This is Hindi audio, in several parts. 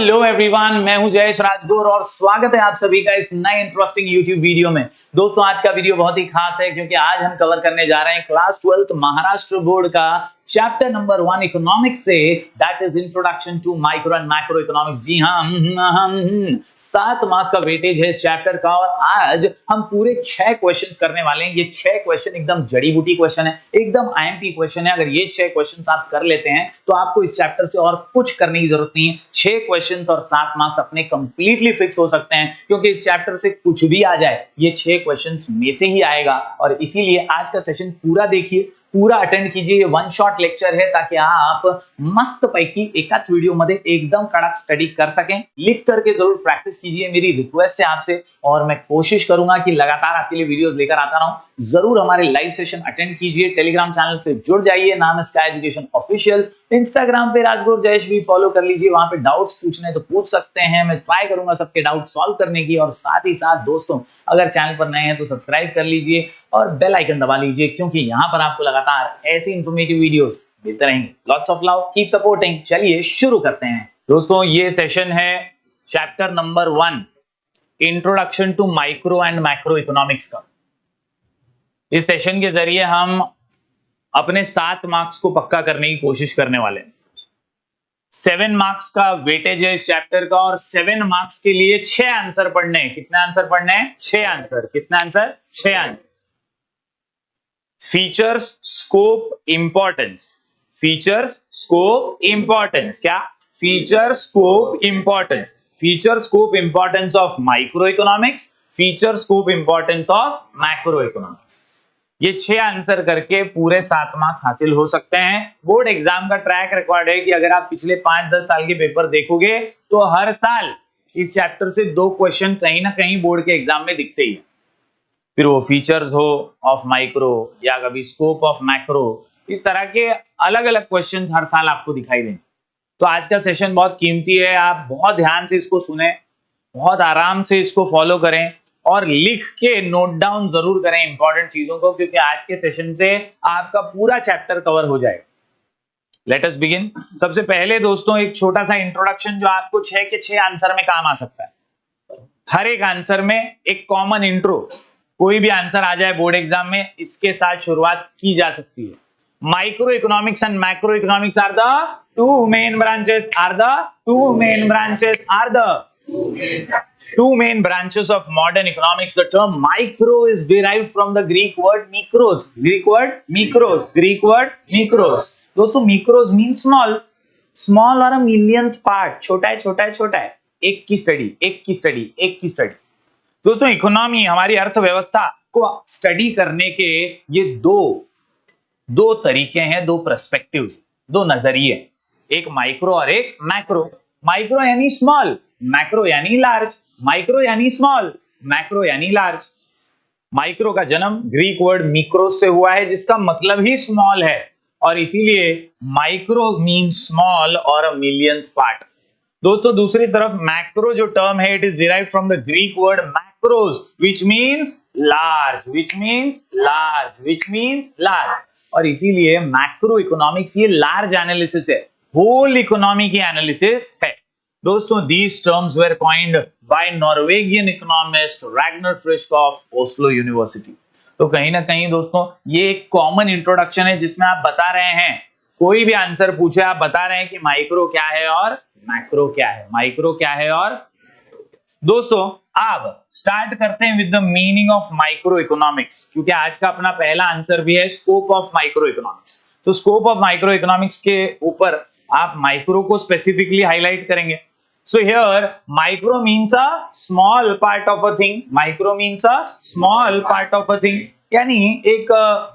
हेलो एवरीवन, मैं हूं जयेश राजगुर और स्वागत है आप सभी का इस नए इंटरेस्टिंग यूट्यूब वीडियो में। दोस्तों, आज का वीडियो बहुत ही खास है क्योंकि आज हम कवर करने जा रहे हैं क्लास 12th महाराष्ट्र बोर्ड का चैप्टर नंबर 1 इकोनॉमिक्स से, that is introduction to micro and macro economics. जी हाँ, 7 मार्क का वेटेज है इस चैप्टर का और आज हम पूरे 6 क्वेश्चंस करने वाले हैं। ये 6 क्वेश्चन एकदम जड़ी बूटी क्वेश्चन है, एकदम आईएमपी क्वेश्चन है। अगर ये 6 क्वेश्चंस आप कर लेते हैं तो आपको इस चैप्टर से और कुछ करने की जरूरत नहीं है। 6 क्वेश्चंस और 7 मार्क्स अपने कंप्लीटली फिक्स हो सकते हैं क्योंकि इस चैप्टर से कुछ भी आ जाए ये 6 क्वेश्चंस में से ही आएगा। और इसीलिए आज का सेशन पूरा देखिए, पूरा अटेंड कीजिए। ये 1 शॉट लेक्चर है ताकि आप मस्त पैकी एकाच वीडियो मध्ये एकदम कड़क स्टडी कर सकें। लिख करके जरूर प्रैक्टिस कीजिए, मेरी रिक्वेस्ट है आपसे। और मैं कोशिश करूंगा कि लगातार आपके लिए वीडियोस लेकर आता रहूं। जरूर हमारे लाइव सेशन अटेंड कीजिए, टेलीग्राम चैनल से जुड़ जाइए, नाम है स्काई एजुकेशन ऑफिशियल। इंस्टाग्राम पे राजगुर जयेश भी फॉलो कर लीजिए, वहां पे डाउट्स पूछने तो पूछ सकते हैं। मैं ट्राई करूंगा सबके डाउट सॉल्व करने की। और साथ ही साथ दोस्तों, अगर चैनल पर नए हैं तो सब्सक्राइब कर लीजिए और बेल आइकन दबा लीजिए क्योंकि यहां पर आपको लगातार ऐसी इंफॉर्मेटिव वीडियोस मिलते रहेंगे। Lots of love, keep supporting. चलिए शुरू करते हैं दोस्तों। ये सेशन है chapter number 1 introduction to micro and macro economics का। इस सेशन के जरिए हम अपने 7 मार्क्स को पक्का करने की कोशिश करने वाले हैं। 7 मार्क्स का वेटेज है इस चैप्टर का और 7 मार्क्स के लिए 6 आंसर पढ़ने हैं। कितने आंसर पढ़ने हैं? 6 आंसर। कितने answer? 6 answer. Features, scope, importance. Features, scope, importance. क्या? Feature, scope, importance. Feature, scope, importance of micro economics, feature, scope, importance of macro economics. ये 6 आंसर करके पूरे 7 मार्क्स हासिल हो सकते हैं। बोर्ड एग्जाम का ट्रैक रिकॉर्ड है कि अगर आप पिछले 5-10 साल के पेपर देखोगे तो हर साल इस चैप्टर से 2 क्वेश्चन कहीं ना कहीं बोर्ड के एग्जाम में दिखते ही हैं। फिर वो फीचर्स हो ऑफ माइक्रो या कभी स्कोप ऑफ मैक्रो, इस तरह के अलग अलग क्वेश्चन हर साल आपको दिखाई देंगे। तो आज का सेशन बहुत कीमती है, आप बहुत ध्यान से इसको सुने, बहुत आराम से इसको फॉलो करें और लिख के नोट डाउन जरूर करें इंपॉर्टेंट चीजों को, क्योंकि आज के सेशन से आपका पूरा चैप्टर कवर हो जाएगा। Let us begin. सबसे पहले दोस्तों एक छोटा सा इंट्रोडक्शन जो आपको 6 के 6 आंसर में काम आ सकता है। हर एक आंसर में एक कॉमन इंट्रो, कोई भी आंसर आ जाए बोर्ड एग्जाम में, इसके साथ शुरुआत की जा सकती है। Micro economics and macro economics are the two main branches of modern economics. The term micro is derived from the Greek word mikros. Greek word mikros. दोस्तों mikros means small और a millionth part. छोटा है। एक की स्टडी। दोस्तों इकोनॉमी, हमारी अर्थव्यवस्था को स्टडी करने के ये दो तरीके हैं, 2 पर्सपेक्टिव्स, 2 नजरिए, एक माइक्रो और एक मैक्रो। माइक्रो यानी स्मॉल, मैक्रो यानी लार्ज। माइक्रो यानी स्मॉल, मैक्रो यानी लार्ज। माइक्रो का जन्म ग्रीक वर्ड मिक्रोस से हुआ है जिसका मतलब ही स्मॉल है और इसीलिए माइक्रो मीन्स स्मॉल और अ मिलियंथ पार्ट। दोस्तों दूसरी तरफ मैक्रो जो टर्म है, it is derived from the Greek word macros which means large. और इसीलिए मैक्रो इकोनॉमिक्स ये लार्ज एनालिसिस है, होल इकोनॉमी की एनालिसिस है। दोस्तों these terms were coined by Norwegian economist Ragnar Frisch of Oslo University। तो कहीं ना कहीं दोस्तों ये एक कॉमन इंट्रोडक्शन है जिसमें आप बता रहे हैं, कोई भी आंसर पूछे आप बता रहे हैं कि माइक्रो क्या है और मैक्रो क्या है। दोस्तों अब स्टार्ट करते हैं with the meaning of micro economics, क्योंकि आज का अपना पहला आंसर भी है स्कोप ऑफ माइक्रो इकोनॉमिक्स। तो स्कोप ऑफ माइक्रो इकोनॉमिक्स के ऊपर आप माइक्रो को स्पेसिफिकली हाईलाइट करेंगे। So here micro means a small part of a thing, यानी एक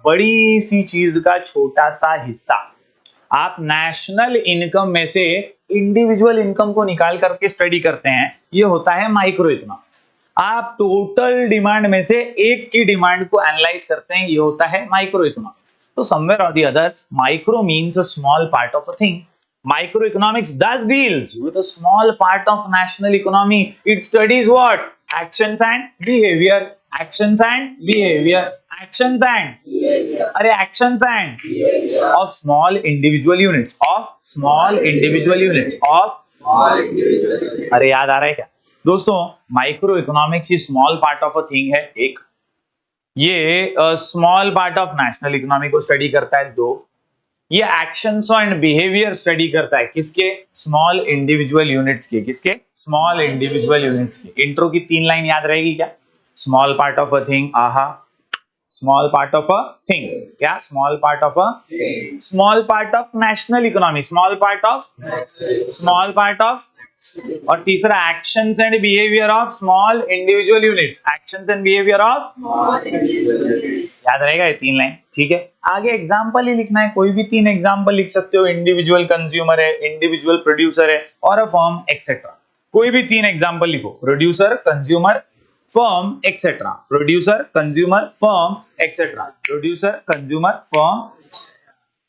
बड़ी सी चीज का छोटा सा हिस्सा। आप नेशनल इनकम में से इंडिविजुअल इनकम को निकाल करके स्टडी करते हैं, ये होता है माइक्रो इकोनॉमिक्स। आप टोटल डिमांड में से एक की डिमांड को एनालाइज करते हैं, ये होता है माइक्रो इकोनॉमिक्स। तो somewhere or the other micro means a small part of a thing. Microeconomics thus deals with a small part of national economy. It studies what? Actions and behavior. Of small individual units. अरे याद आ रहा है क्या दोस्तों? Micro economics he small part of a thing है एक, ये small part of national economy को स्टडी करता है दो, ये एक्शंस एंड बिहेवियर स्टडी करता है किसके? स्मॉल इंडिविजुअल यूनिट्स के। किसके? स्मॉल इंडिविजुअल यूनिट्स के। इंट्रो की 3 लाइन याद रहेगी क्या? Small part of a thing, आहा, small part of a thing, क्या? Small part of a, small part of national economy, small part of, और तीसरा actions and behaviour of small individual units, actions and behaviour of, याद रहेगा ये 3 लाइन? ठीक है, आगे एग्जांपल ही लिखना है, कोई भी 3 एग्जांपल लिख सकते हो। इंडिविजुअल कंज्यूमर है, इंडिविजुअल प्रोड्यूसर है और अ फर्म एक्सेट्रा। कोई भी 3 एग्जांपल लिखो, producer, consumer, firm etcetera, producer, consumer, firm etcetera, producer, consumer, firm,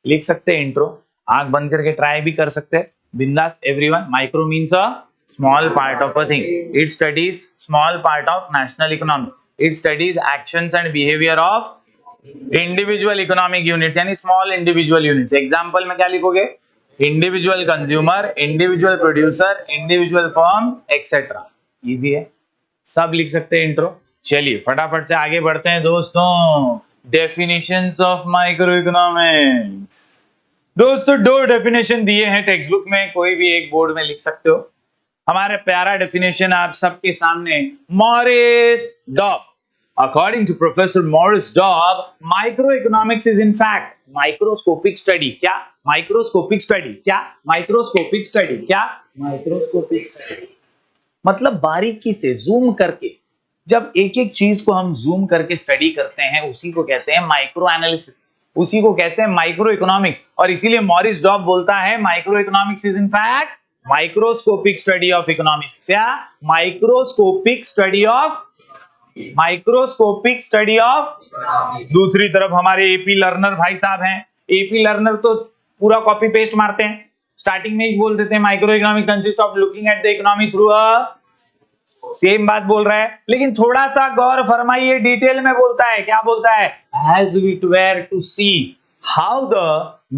लिख सकते हैं इंट्रो। आंख बंद करके ट्राई भी कर सकते हैं, बिंदास everyone. Micro means a small part of a thing, it studies small part of national economy, it studies actions and behaviour of individual economic units, यानी स्मॉल इंडिविजुअल यूनिट्स। एग्जांपल में क्या लिखोगे? Individual consumer, individual producer, individual firm etcetera. Easy है, सब लिख सकते हैं इंट्रो। चलिए फटाफट से आगे बढ़ते हैं दोस्तों। Definitions of micro economics. दोस्तों 2 डेफिनेशन दिए हैं टेक्स्ट बुक में, कोई भी एक बोर्ड में लिख सकते हो। हमारा प्यारा डेफिनेशन आप सबके सामने, Morris डॉब। According to Professor Morris Dobb, microeconomics is in fact microscopic study. क्या? Microscopic study. क्या? Microscopic study. क्या? Microscopic study. मतलब बारीकी से जूम करके, जब एक एक चीज को हम जूम करके स्टडी करते हैं, उसी को कहते हैं माइक्रो एनालिसिस, उसी को कहते हैं माइक्रो इकोनॉमिक्स। और इसीलिए मॉरिस डॉब बोलता है micro economics is in fact microscopic study of economics. क्या? Microscopic study of, microscopic study of. दूसरी तरफ हमारे एपी लर्नर भाई साहब हैं, एपी लर्नर तो पूरा कॉपी पेस्ट मारते हैं, स्टार्टिंग में ही बोल देते हैं micro economic consist of looking at the economy through a, same बात बोल रहा है, लेकिन थोड़ा सा गौर फरमाइए, डिटेल में बोलता है। क्या बोलता है? As we were to see how the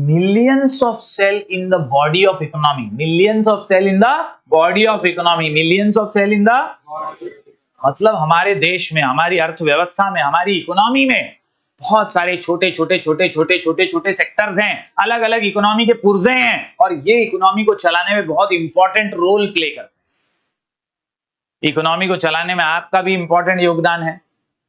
millions of cell in the body of economy, millions of cell in the body of economy, millions of cell in the, मतलब हमारे देश में, हमारी अर्थव्यवस्था में, हमारी इकोनॉमी में बहुत सारे छोटे छोटे सेक्टर्स हैं, अलग अलग इकोनॉमी के पुर्जे हैं, और ये इकोनॉमी को चलाने में बहुत इंपॉर्टेंट रोल प्ले करते हैं। इकोनॉमी को चलाने में आपका भी इंपॉर्टेंट योगदान है,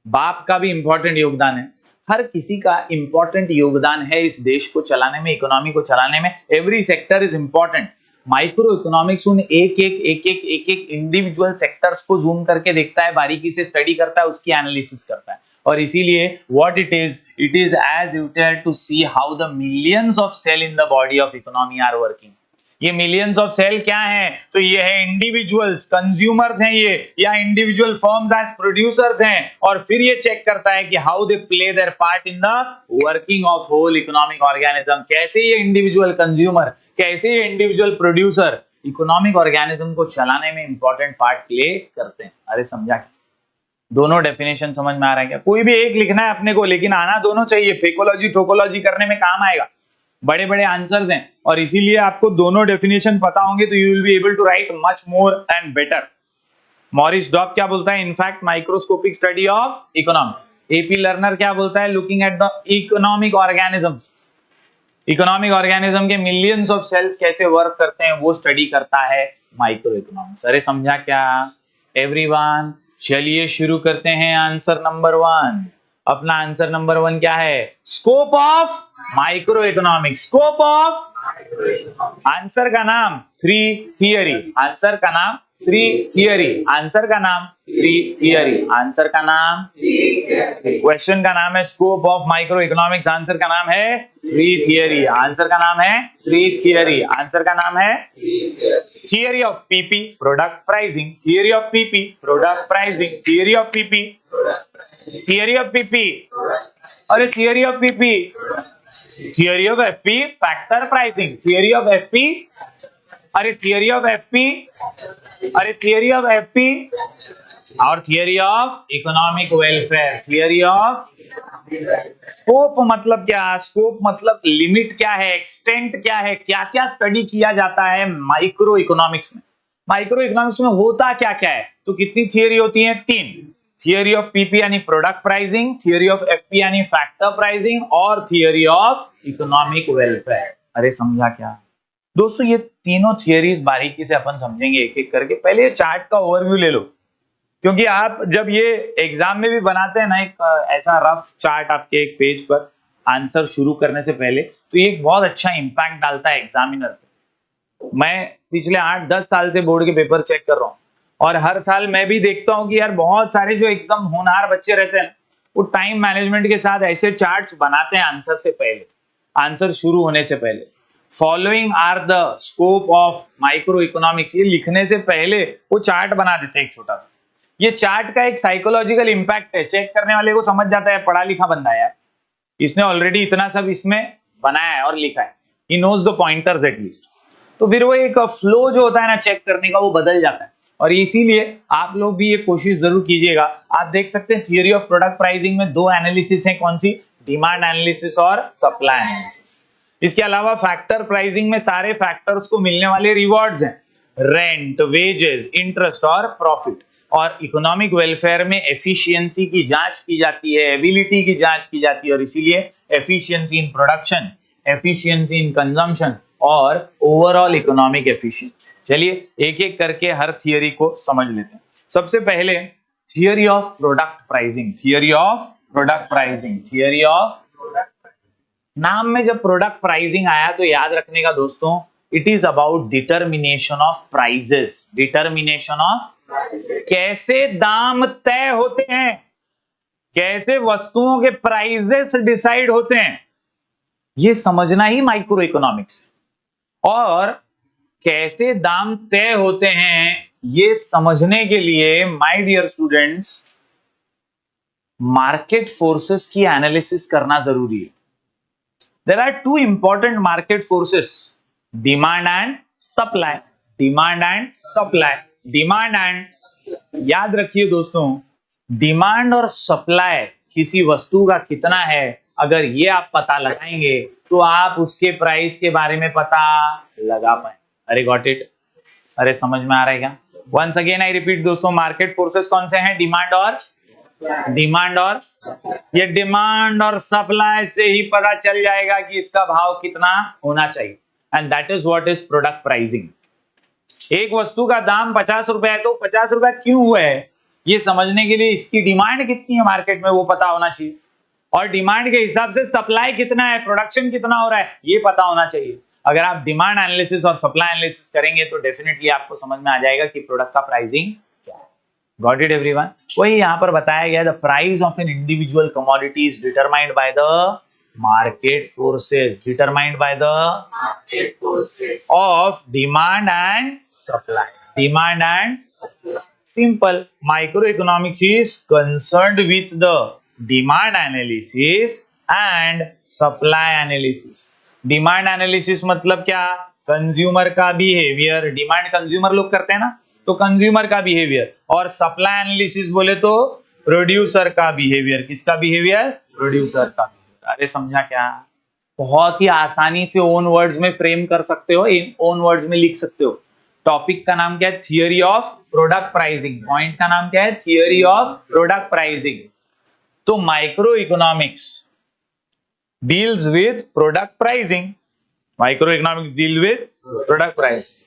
बाप का भी इंपॉर्टेंट योगदान है, हर किसी का इंपॉर्टेंट योगदान है इस देश को चलाने में, इकोनॉमी को चलाने में। Every sector is important. Micro economics उन एक एक इंडिविजुअल सेक्टर्स को जूम करके देखता है, बारीकी से स्टडी करता है, उसकी एनालिसिस करता है। और इसीलिए what it is as you tell to see how the millions of cell in the body of economy are working. ये मिलियंस ऑफ सेल क्या है? तो ये है इंडिविजुअल्स, कंज्यूमर्स हैं ये, या इंडिविजुअल फर्म्स एज प्रोड्यूसर्स हैं। और फिर ये चेक करता है कि how they play their part in the working of whole economic organism. कैसे ये इंडिविजुअल कंज्यूमर, कैसे ये इंडिविजुअल प्रोड्यूसर इकोनॉमिक ऑर्गेनिज्म को चलाने में इंपॉर्टेंट पार्ट प्ले करते हैं। अरे समझा क्या? दोनों डेफिनेशन समझ में आ रहा है क्या? कोई भी एक लिखना है अपने को, लेकिन आना दोनों चाहिए, फेकोलॉजी ठोकोलॉजी करने में काम आएगा, बड़े बड़े आंसर्स हैं। और इसीलिए आपको दोनों डेफिनेशन पता होंगे तो you will be able to write much more and better. Maurice Dobb क्या बोलता है? In fact microscopic study of economy. A P Lerner क्या बोलता है? Looking at the economic organisms, economic organism के मिलियंस ऑफ सेल्स कैसे वर्क करते हैं वो स्टडी करता है माइक्रो इकोनॉमिक्स। अरे समझा क्या एवरीवन? चलिए शुरू करते हैं आंसर नंबर 1। अपना आंसर नंबर 1 क्या है? Scope of micro economics. Scope of, answer का नाम 3 थियरी, आंसर का नाम 3 थियरी, आंसर का नाम 3 थियरी, आंसर का नाम, क्वेश्चन का नाम है scope of micro economics, answer का नाम है 3 थियरी, आंसर का नाम है 3 थियरी, आंसर का नाम है theory of PP, product pricing, theory of PP, product pricing, theory of PP, theory of PP, अरे theory of PP, theory of FP, factor pricing, theory of FP, अरे थियरी ऑफ एफपी, अरे थियरी ऑफ एफपी, और theory of economic welfare, theory of scope मतलब क्या, स्कोप मतलब लिमिट क्या है, एक्सटेंट क्या है, क्या क्या स्टडी किया जाता है माइक्रो इकोनॉमिक्स में। माइक्रो इकोनॉमिक्स में होता क्या क्या है, तो कितनी थियरी होती है, 3। थियरी ऑफ पीपी यानी product pricing, theory of FP यानी फैक्टर प्राइसिंग, और थियरी ऑफ इकोनॉमिक वेलफेयर। अरे समझा क्या दोस्तों, ये तीनों थियरीज बारीकी से अपन समझेंगे एक एक करके। पहले चार्ट का ओवरव्यू ले लो, क्योंकि आप जब ये एग्जाम में भी बनाते हैं ना एक ऐसा रफ चार्ट आपके एक पेज पर आंसर शुरू करने से पहले, तो ये एक बहुत अच्छा इंपैक्ट डालता है एग्जामिनर पे। मैं पिछले 8-10 साल से बोर्ड के पेपर चेक कर रहा हूँ, और हर साल मैं भी देखता हूँ कि यार बहुत सारे जो एकदम होनहार बच्चे रहते हैं वो टाइम मैनेजमेंट के साथ ऐसे चार्ट्स बनाते हैं आंसर से पहले, आंसर शुरू होने से पहले। Following are the scope of micro economics, ये लिखने से पहले वो चार्ट बना देते हैं एक छोटा सा। ये चार्ट का एक साइकोलॉजिकल इंपैक्ट है, चेक करने वाले को समझ जाता है पढ़ा लिखा बंदा है, इसने ऑलरेडी इतना सब इसमें बनाया है और लिखा है, he knows the pointers at least. तो फिर वो एक फ्लो जो होता है ना चेक करने का, वो बदल जाता है। और इसीलिए आप लोग भी ये कोशिश जरूर कीजिएगा। आप देख सकते हैं थियरी ऑफ प्रोडक्ट प्राइसिंग में 2 एनालिसिस है, कौन सी, डिमांड एनालिसिस और सप्लाई एनालिसिस। इसके अलावा फैक्टर प्राइसिंग में सारे फैक्टर्स को मिलने वाले रिवॉर्ड्स हैं, रेंट, वेजेस, इंटरेस्ट और प्रॉफिट। और इकोनॉमिक वेलफेयर में एफिशिएंसी की जांच की जाती है, एबिलिटी की जांच की जाती है, और इसीलिए efficiency in production, efficiency in consumption और ओवरऑल इकोनॉमिक एफिशिएंसी। चलिए एक एक करके हर थियरी को समझ लेते हैं। सबसे पहले theory of product pricing, theory of product pricing, theory of, नाम में जब प्रोडक्ट प्राइसिंग आया तो याद रखने का दोस्तों, it is about determination of prices, determination of, कैसे दाम तय होते हैं, कैसे वस्तुओं के प्राइजेस डिसाइड होते हैं, ये समझना ही माइक्रो इकोनॉमिक्स है। और कैसे दाम तय होते हैं ये समझने के लिए my dear students, market forces की एनालिसिस करना जरूरी है। There are 2 important market forces, demand and supply, demand and supply, demand and, याद रखिए दोस्तों, डिमांड और सप्लाई किसी वस्तु का कितना है, अगर ये आप पता लगाएंगे तो आप उसके प्राइस के बारे में पता लगा पाए। अरे गॉट इट, अरे समझ में आ रहा है क्या? वंस अगेन आई रिपीट दोस्तों, मार्केट फोर्सेस कौन से हैं, डिमांड और, डिमांड और, ये डिमांड और सप्लाई से ही पता चल जाएगा कि इसका भाव कितना होना चाहिए, and that is what is product pricing. एक वस्तु का दाम 50 रुपए है तो 50 रुपए क्यों हुआ है, ये समझने के लिए इसकी डिमांड कितनी है मार्केट में वो पता होना चाहिए, और डिमांड के हिसाब से सप्लाई कितना है, प्रोडक्शन कितना हो रहा है, ये पता होना चाहिए। अगर आप डिमांड एनालिसिस और सप्लाई एनालिसिस करेंगे तो डेफिनेटली आपको समझ में आ जाएगा कि प्रोडक्ट का प्राइसिंग क्या है। Got it everyone? वही यहां पर बताया गया, the price of an individual commodity is determined by the market forces, determined by the market forces of demand and supply, demand and supply. Simple. Microeconomics is concerned with the demand analysis and supply analysis. Demand analysis मतलब क्या, कंज्यूमर का बिहेवियर, डिमांड कंज्यूमर लोग करते हैं ना, तो कंज्यूमर का बिहेवियर, और सप्लाई एनालिसिस बोले तो प्रोड्यूसर का बिहेवियर, किसका बिहेवियर, प्रोड्यूसर का। अरे समझा क्या? बहुत ही आसानी से ओन वर्ड्स में फ्रेम कर सकते हो, इन ओन वर्ड्स में लिख सकते हो। टॉपिक का नाम क्या है, theory of product pricing, point का नाम क्या है, थियरी ऑफ प्रोडक्ट प्राइसिंग। तो micro economics deals with product pricing, micro economics deal with product pricing.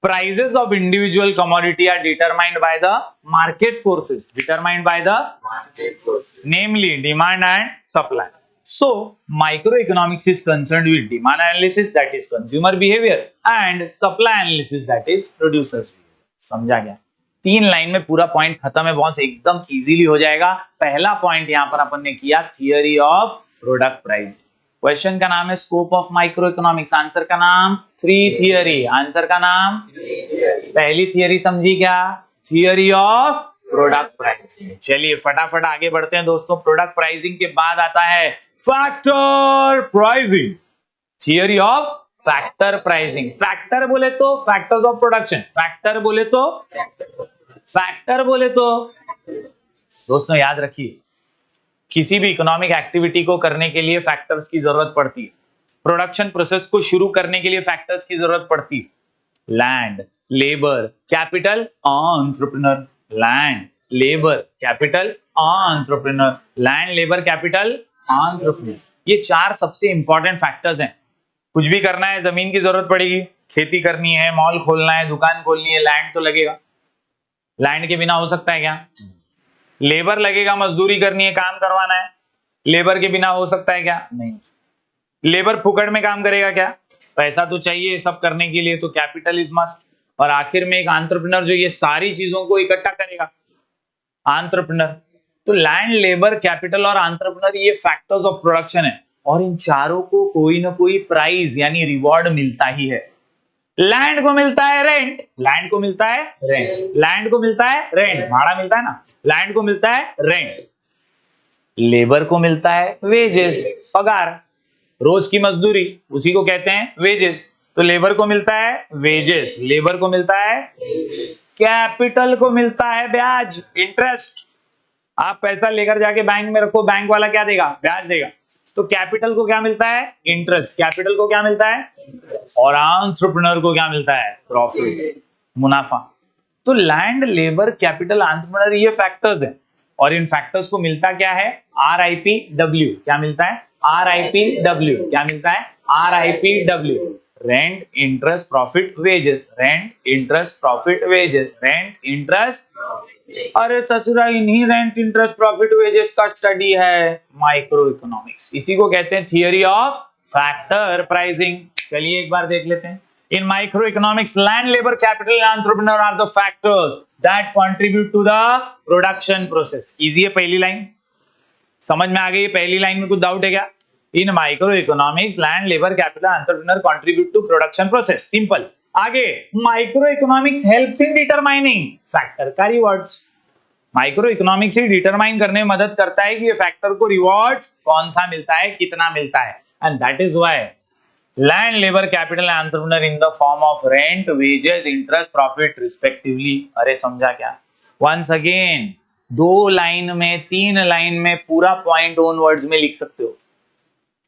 Prices of individual commodity are determined by the market forces, determined by the market forces, namely demand and supply. So microeconomics is concerned with demand analysis, that is consumer behavior, and supply analysis, that is producers behavior. समझा गया? 3 लाइन में पूरा पॉइंट खत्म है बॉस, एकदम इजीली हो जाएगा। पहला पॉइंट यहां पर अपन ने किया theory of product price. Question का नाम है scope of micro economics, answer का नाम 3 थियरी, आंसर का नाम 3 पहली थियरी समझी क्या, थियरी ऑफ प्रोडक्ट प्राइसिंग। चलिए फटाफट आगे बढ़ते हैं दोस्तों। प्रोडक्ट प्राइसिंग के बाद आता है factor pricing, theory of factor pricing. Factor बोले तो फैक्टर्स ऑफ प्रोडक्शन, फैक्टर बोले तो फैक्टर बोले तो दोस्तों याद रखिए, किसी भी इकोनॉमिक एक्टिविटी को करने के लिए फैक्टर्स की जरूरत पड़ती है। प्रोडक्शन प्रोसेस को शुरू करने के लिए फैक्टर्स की जरूरत पड़ती है। Land, labour, capital, entrepreneur. Land, labour, capital, entrepreneur. Land, labour, capital, entrepreneur. ये चार सबसे इंपॉर्टेंट फैक्टर्स हैं। कुछ भी करना है जमीन की जरूरत पड़ेगी, खेती करनी है, मॉल खोलना है, दुकान खोलनी है, लैंड तो लगेगा। लैंड के बिना हो सकता है क्या? लेबर लगेगा, मजदूरी करनी है, काम करवाना है, लेबर के बिना हो सकता है क्या? नहीं। लेबर फुकट में काम करेगा क्या? पैसा तो चाहिए सब करने के लिए, तो कैपिटल इज मस्ट। और आखिर में एक एंटरप्रेन्योर जो ये सारी चीजों को इकट्ठा करेगा, एंटरप्रेन्योर। तो लैंड, लेबर, कैपिटल और एंटरप्रेन्योर ये फैक्टर्स ऑफ प्रोडक्शन है, और इन चारों को कोई ना कोई प्राइज यानी रिवॉर्ड मिलता ही है। लैंड को मिलता है रेंट, लैंड को मिलता है रेंट, लैंड को मिलता है रेंट, भाड़ा मिलता है ना, लैंड को मिलता है रेंट। लेबर को मिलता है वेजेस, पगार, रोज की मजदूरी, उसी को कहते हैं वेजेस। तो लेबर को मिलता है वेजेस, लेबर को मिलता है, कैपिटल को मिलता है ब्याज, इंटरेस्ट। आप पैसा लेकर जाके बैंक में रखो, बैंक वाला क्या देगा? ब्याज देगा। तो कैपिटल को क्या मिलता है? इंटरेस्ट। कैपिटल को क्या मिलता है? और एंटरप्रेन्योर को क्या मिलता है? प्रॉफिट, मुनाफा। तो लैंड, लेबर, कैपिटल, एंटरप्रेन्योर ये फैक्टर्स हैं, और इन फैक्टर्स को मिलता क्या है? RIPW। क्या मिलता है? RIPW। क्या मिलता है? RIPW। Rent, interest, profit, wages. Rent, interest, profit, wages. Rent, interest. अरे ससुरा, इन्हीं रेंट, इंटरेस्ट, प्रॉफिट, वेजेस का स्टडी है माइक्रो इकोनॉमिक्स। इसी को कहते हैं थियरी ऑफ फैक्टर प्राइसिंग। चलिए एक बार देख लेते हैं। In microeconomics, land, labor, capital, and entrepreneur are the factors that contribute to the production process. Easy है पहली लाइन, समझ में आ गई? पहली लाइन में कुछ डाउट है क्या? In microeconomics, land, labor, capital, entrepreneur contribute to production process. Simple. आगे, microeconomics helps in determining factor का rewards. माइक्रो इकोनॉमिक्स ही डिटरमाइन करने में मदद करता है कि ये फैक्टर को रिवॉर्ड्स कौन सा मिलता है, कितना मिलता है। And that is why land, labour, capital, entrepreneur in the form of rent, wages, interest, profit respectively. अरे समझा क्या? वंस अगेन, 2 लाइन में, 3 लाइन में पूरा पॉइंट ओन वर्ड्स में लिख सकते हो,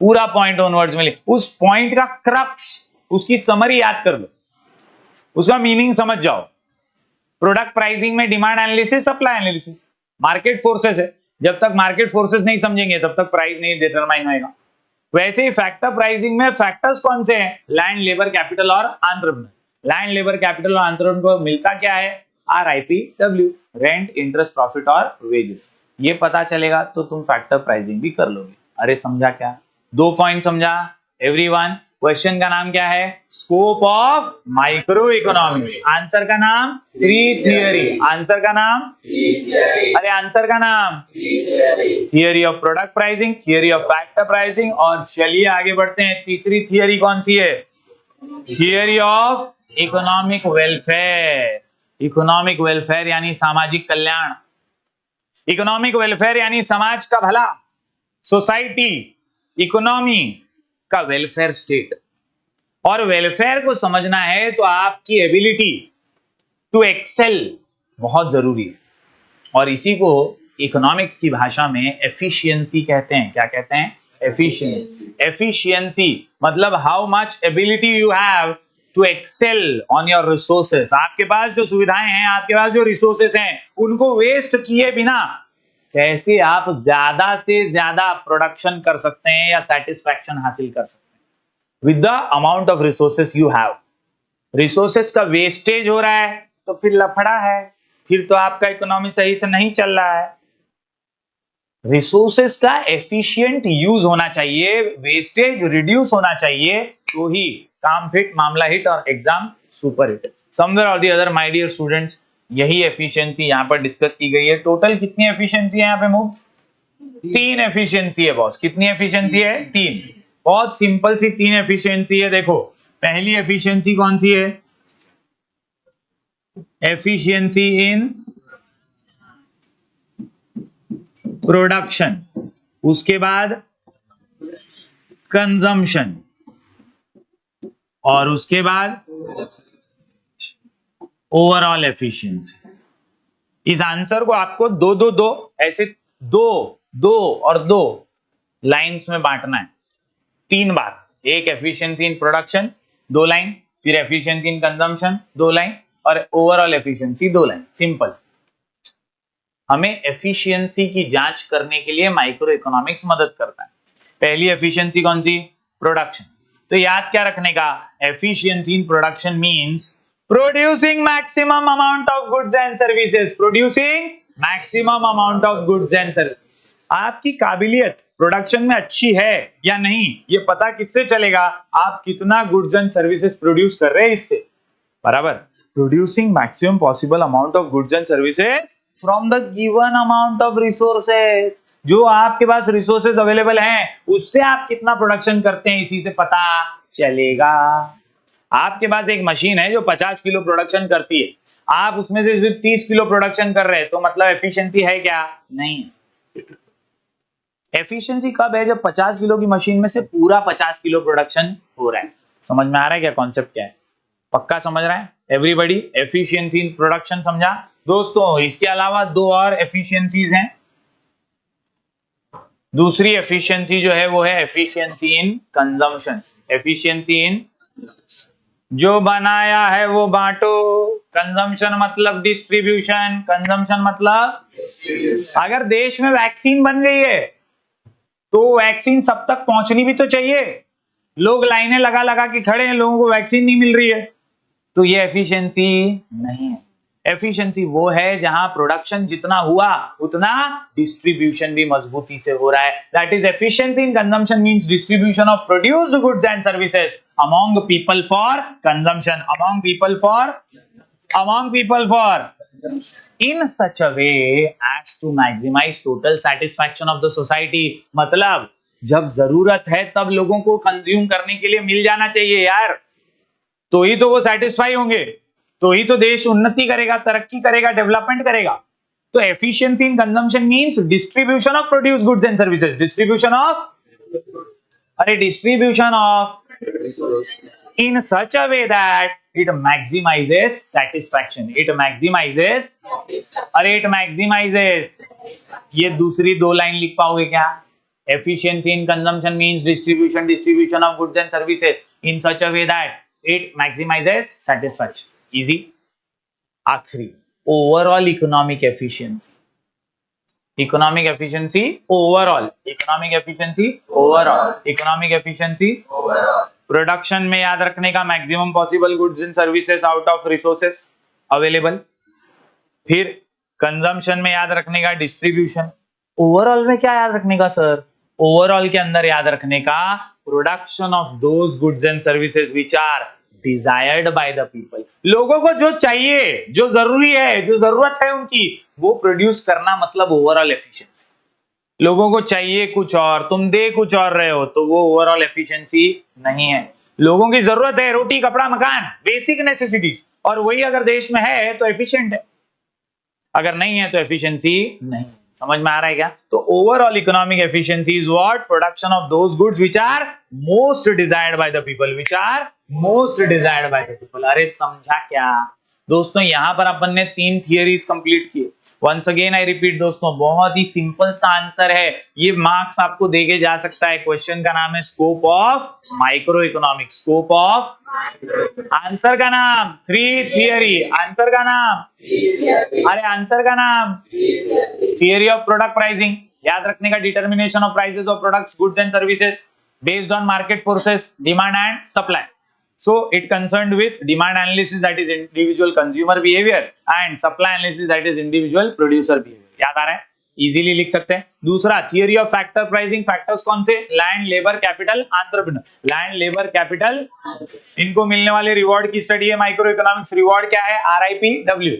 पूरा पॉइंट ओन वर्ड्स में लिख, उस पॉइंट का क्रक्स, उसकी समरी याद कर लो, उसका मीनिंग समझ जाओ। प्रोडक्ट प्राइसिंग में demand analysis, supply analysis, market forces है। जब तक मार्केट फोर्सेस नहीं समझेंगे तब तक प्राइस नहीं डिटरमाइन होगा। वैसे ही फैक्टर प्राइसिंग में फैक्टर्स कौन से हैं? लैंड, लेबर, कैपिटल और एंटरप्रेन्योर। लैंड, लेबर, कैपिटल और एंटरप्रेन्योर को मिलता क्या है? RIPW, रेंट, इंटरेस्ट, प्रॉफिट और वेजेस। ये पता चलेगा तो तुम फैक्टर प्राइसिंग भी कर लोगे। अरे समझा क्या? 2 पॉइंट समझा एवरीवन? क्वेश्चन का नाम क्या है? Scope of micro economics. Answer का नाम? Tree theory. आंसर का नाम? अरे आंसर का नाम? Theory of product pricing, theory of factor pricing. और चलिए आगे बढ़ते हैं। तीसरी थियरी कौन सी है? Theory of economic welfare. Economic welfare यानी सामाजिक कल्याण, इकोनॉमिक वेलफेयर यानी समाज का भला, सोसाइटी, इकोनॉमी का वेलफेयर स्टेट। और वेलफेयर को समझना है तो आपकी एबिलिटी टू एक्सेल बहुत जरूरी है, और इसी को इकोनॉमिक्स की भाषा में एफिशिएंसी कहते हैं। क्या कहते हैं? एफिशिएंसी। एफिशिएंसी मतलब how much ability you have to excel on your resources. आपके पास जो सुविधाएं हैं, आपके पास जो रिसोर्सेस हैं, उनको वेस्ट किए बिना कैसे आप ज्यादा से ज्यादा प्रोडक्शन कर सकते हैं या सेटिस्फैक्शन हासिल कर सकते हैं with the amount of resources you have. Resources का वेस्टेज हो रहा है तो फिर लफड़ा है, फिर तो आपका इकोनॉमी सही से नहीं चल रहा है। रिसोर्सेस का एफिशिएंट यूज होना चाहिए, वेस्टेज रिड्यूस होना चाहिए, तो ही काम फिट, मामला हिट और exam super hit. Somewhere or the other my dear students, यही एफिशिएंसी यहां पर डिस्कस की गई है। टोटल कितनी एफिशिएंसी है यहां पे मूव? 3 एफिशिएंसी है बॉस। कितनी एफिशिएंसी है? 3। बहुत सिंपल सी 3 एफिशिएंसी है। देखो, पहली एफिशिएंसी कौन सी है? एफिशिएंसी इन प्रोडक्शन, उसके बाद कंजम्पशन, और उसके बाद ओवरऑल एफिशिएंसी। इस आंसर को आपको दो दो दो ऐसे दो दो और दो लाइंस में बांटना है, 3 बार। एक एफिशिएंसी इन प्रोडक्शन 2 लाइन, फिर एफिशिएंसी इन कंजम्पशन 2 लाइन, और ओवरऑल एफिशिएंसी 2 लाइन। सिंपल। हमें एफिशिएंसी की जांच करने के लिए माइक्रो इकोनॉमिक्स मदद करता है। पहली एफिशिएंसी कौन सी? प्रोडक्शन। तो याद क्या रखने का? Efficiency in production means producing maximum amount of goods and services. Producing maximum amount of goods and services. आपकी काबिलियत प्रोडक्शन में अच्छी है या नहीं, ये पता किससे चलेगा? आप कितना गुड्स एंड सर्विसेज प्रोड्यूस कर रहे हैं इससे। बराबर। Producing maximum possible amount of goods and services from the given amount of resources. जो आपके पास रिसोर्सेज अवेलेबल हैं उससे आप कितना प्रोडक्शन करते हैं इसी से पता चलेगा। आपके पास एक मशीन है जो 50 किलो प्रोडक्शन करती है, आप उसमें से सिर्फ 30 किलो प्रोडक्शन कर रहे हैं, तो मतलब एफिशिएंसी है क्या? नहीं। एफिशिएंसी कब है? जब 50 किलो की मशीन में से पूरा 50 किलो प्रोडक्शन हो रहा है। समझ में आ रहा है क्या कॉन्सेप्ट क्या है? पक्का समझ रहा है एवरीबॉडी? एफिशिएंसी इन प्रोडक्शन समझा दोस्तों। इसके अलावा 2 और एफिशिएंसीज हैं। दूसरी एफिशिएंसी जो है वो है एफिशिएंसी इन कंजम्पशन। एफिशिएंसी इन, जो बनाया है वो बांटो। कंजम्पशन मतलब डिस्ट्रीब्यूशन। कंजम्पशन मतलब अगर देश में वैक्सीन बन गई है तो वैक्सीन सब तक पहुंचनी भी तो चाहिए। लोग लाइनें लगा लगा के खड़े हैं, लोगों को वैक्सीन नहीं मिल रही है, तो ये एफिशिएंसी नहीं है। एफिशिएंसी वो है जहां प्रोडक्शन जितना हुआ उतना डिस्ट्रीब्यूशन भी मजबूती से हो रहा है। That is efficiency in consumption means distribution of produced goods and services among people for consumption, among people for in such a way as to maximize total satisfaction of the society। मतलब जब जरूरत है तब लोगों को कंज्यूम करने के लिए मिल जाना चाहिए यार, तो ही तो वो सेटिस्फाई होंगे, तो ही तो देश उन्नति करेगा, तरक्की करेगा, डेवलपमेंट करेगा। तो efficiency in consumption means distribution of produce goods and services. Distribution of in such a way that it maximizes satisfaction। it maximizes ये दूसरी 2 लाइन लिख पाओगे क्या? efficiency in consumption means distribution of goods and services in such a way that it maximizes satisfaction। easy। आखिरी overall economic efficiency प्रोडक्शन में याद रखने का maximum possible goods and services out of resources available. फिर कंजम्पशन में याद रखने का डिस्ट्रीब्यूशन। ओवरऑल में क्या याद रखने का सर? ओवरऑल के अंदर याद रखने का production of those goods and services which are desired by the people. लोगों को जो चाहिए, जो जरूरी है, जो जरूरत है उनकी, वो प्रोड्यूस करना मतलब ओवरऑल एफिशिएंसी। लोगों को चाहिए कुछ और, तुम दे कुछ और रहे हो, तो वो ओवरऑल एफिशिएंसी नहीं है। लोगों की जरूरत है रोटी कपड़ा मकान, बेसिक नेसेसिटीज, और वही अगर देश में है तो एफिशिएंट है, अगर नहीं है तो एफिशिएंसी नहीं। समझ में आ रहा है क्या? तो overall economic efficiency is what? Production of those goods which are most desired by the people, अरे समझा क्या दोस्तों? यहां पर अपन ने 3 थियरीज कंप्लीट किए। वंस अगेन आई रिपीट दोस्तों, बहुत ही सिंपल सा आंसर है, ये मार्क्स आपको देके जा सकता है। क्वेश्चन का नाम है scope of micro economics. Scope of, answer का नाम 3 थियरी, आंसर का नाम, अरे आंसर का नाम थियरी ऑफ प्रोडक्ट प्राइसिंग। याद रखने का determination of prices of products goods and services based on market forces demand and supply. So it concerned with demand analysis, that is individual consumer behavior, and supply analysis, that is individual producer behavior। याद आ रहा है? इजीली लिख सकते हैं। दूसरा theory of factor pricing. Factors कौन से? Land, labour, capital, entrepreneur. Land, labour, capital, इनको मिलने वाले रिवॉर्ड की स्टडी है माइक्रो इकोनॉमिक्स। रिवॉर्ड क्या है? RIPW,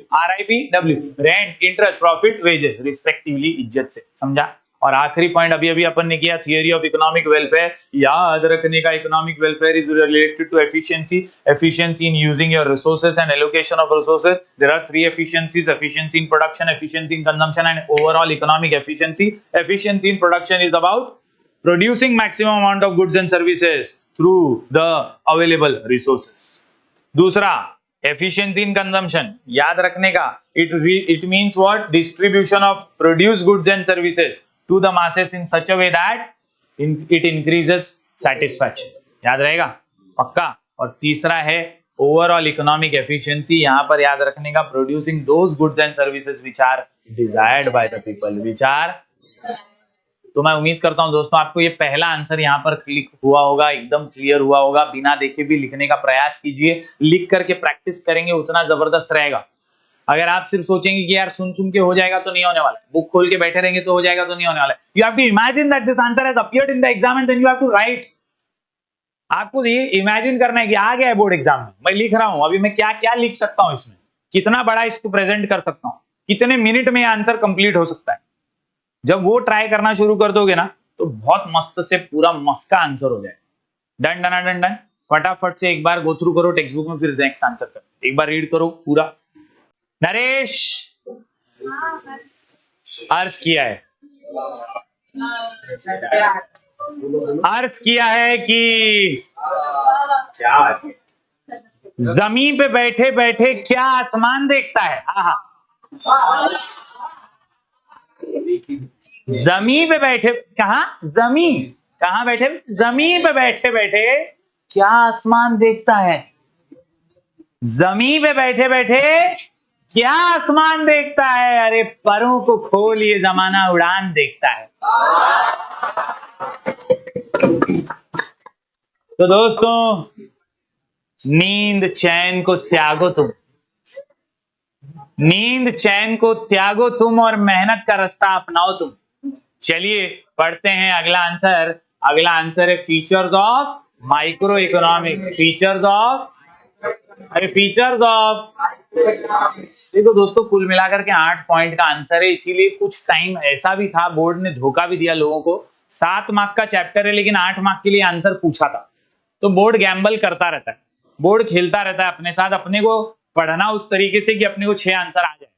rent, interest, profit, wages respectively, इज्जत से। समझा? और आखिरी पॉइंट अभी अभी अपन ने किया, थियरी ऑफ इकोनॉमिक वेलफेयर। याद रखने का economic welfare is related to efficiency in using your resources and allocation of resources. There are 3 efficiencies: efficiency in production, efficiency in consumption and overall economic efficiency. Efficiency in production is about producing maximum amount of goods and services through the available resources. दूसरा एफिशिएंसी इन कंजम्पशन याद रखने का, it means what, distribution of produce goods and services to the masses in such a way that it increases satisfaction, याद रहेगा पक्का। और तीसरा है ओवरऑल इकोनॉमिक एफिशिएंसी, यहां पर याद रखने का, producing those goods and services which are desired by the people, which are. तो मैं उम्मीद करता हूं दोस्तों आपको ये पहला आंसर यहाँ पर क्लिक हुआ होगा, एकदम क्लियर हुआ होगा। बिना देखे भी लिखने का प्रयास कीजिए, लिख करके प्रैक्टिस करेंगे उतना जबरदस्त रहेगा। अगर आप सिर्फ सोचेंगे कि यार सुन सुन के हो जाएगा तो नहीं होने वाला, बुक खोल के बैठे रहेंगे तो हो जाएगा तो नहीं होने वाला। You have to imagine that this answer has appeared in the exam and then you have to write. आपको ये इमेजिन करना है कि आ गया है बोर्ड एग्जाम में, मैं लिख रहा हूं, अभी मैं क्या क्या लिख सकता हूं इसमें, कितना बड़ा इसको प्रेजेंट कर सकता हूं, कितने मिनट में आंसर कंप्लीट हो सकता है। जब वो ट्राई करना शुरू कर दोगे ना तो बहुत मस्त से पूरा मस्त का आंसर हो जाए। डन डन डन डन, फटाफट से एक बार गो थ्रू करो टेक्स्ट बुक में, फिर नेक्स्ट आंसर करो, एक बार रीड करो पूरा। नरेश अर्ज किया है, अर्ज किया है कि जमीन पे बैठे बैठे क्या आसमान देखता है। आहा, जमीन पे बैठे, कहां बैठे, जमीन पे बैठे बैठे क्या आसमान देखता है, जमीन पे बैठे बैठे क्या आसमान देखता है। अरे परों को खोल, ये जमाना उड़ान देखता है। तो दोस्तों नींद चैन को त्यागो तुम, नींद चैन को त्यागो तुम और मेहनत का रास्ता अपनाओ तुम। चलिए पढ़ते हैं अगला आंसर। अगला आंसर है features of micro economics, features of, अरे फीचर्स ऑफ। देखो दोस्तों कुल मिलाकर के 8 पॉइंट का आंसर है, इसीलिए कुछ टाइम ऐसा भी था, बोर्ड ने धोखा भी दिया लोगों को। 7 मार्क का चैप्टर है लेकिन 8 मार्क के लिए आंसर पूछा था। तो बोर्ड गैम्बल करता रहता है, बोर्ड खेलता रहता है अपने साथ, अपने को पढ़ना उस तरीके से कि अपने को 6 आंसर आ जाए।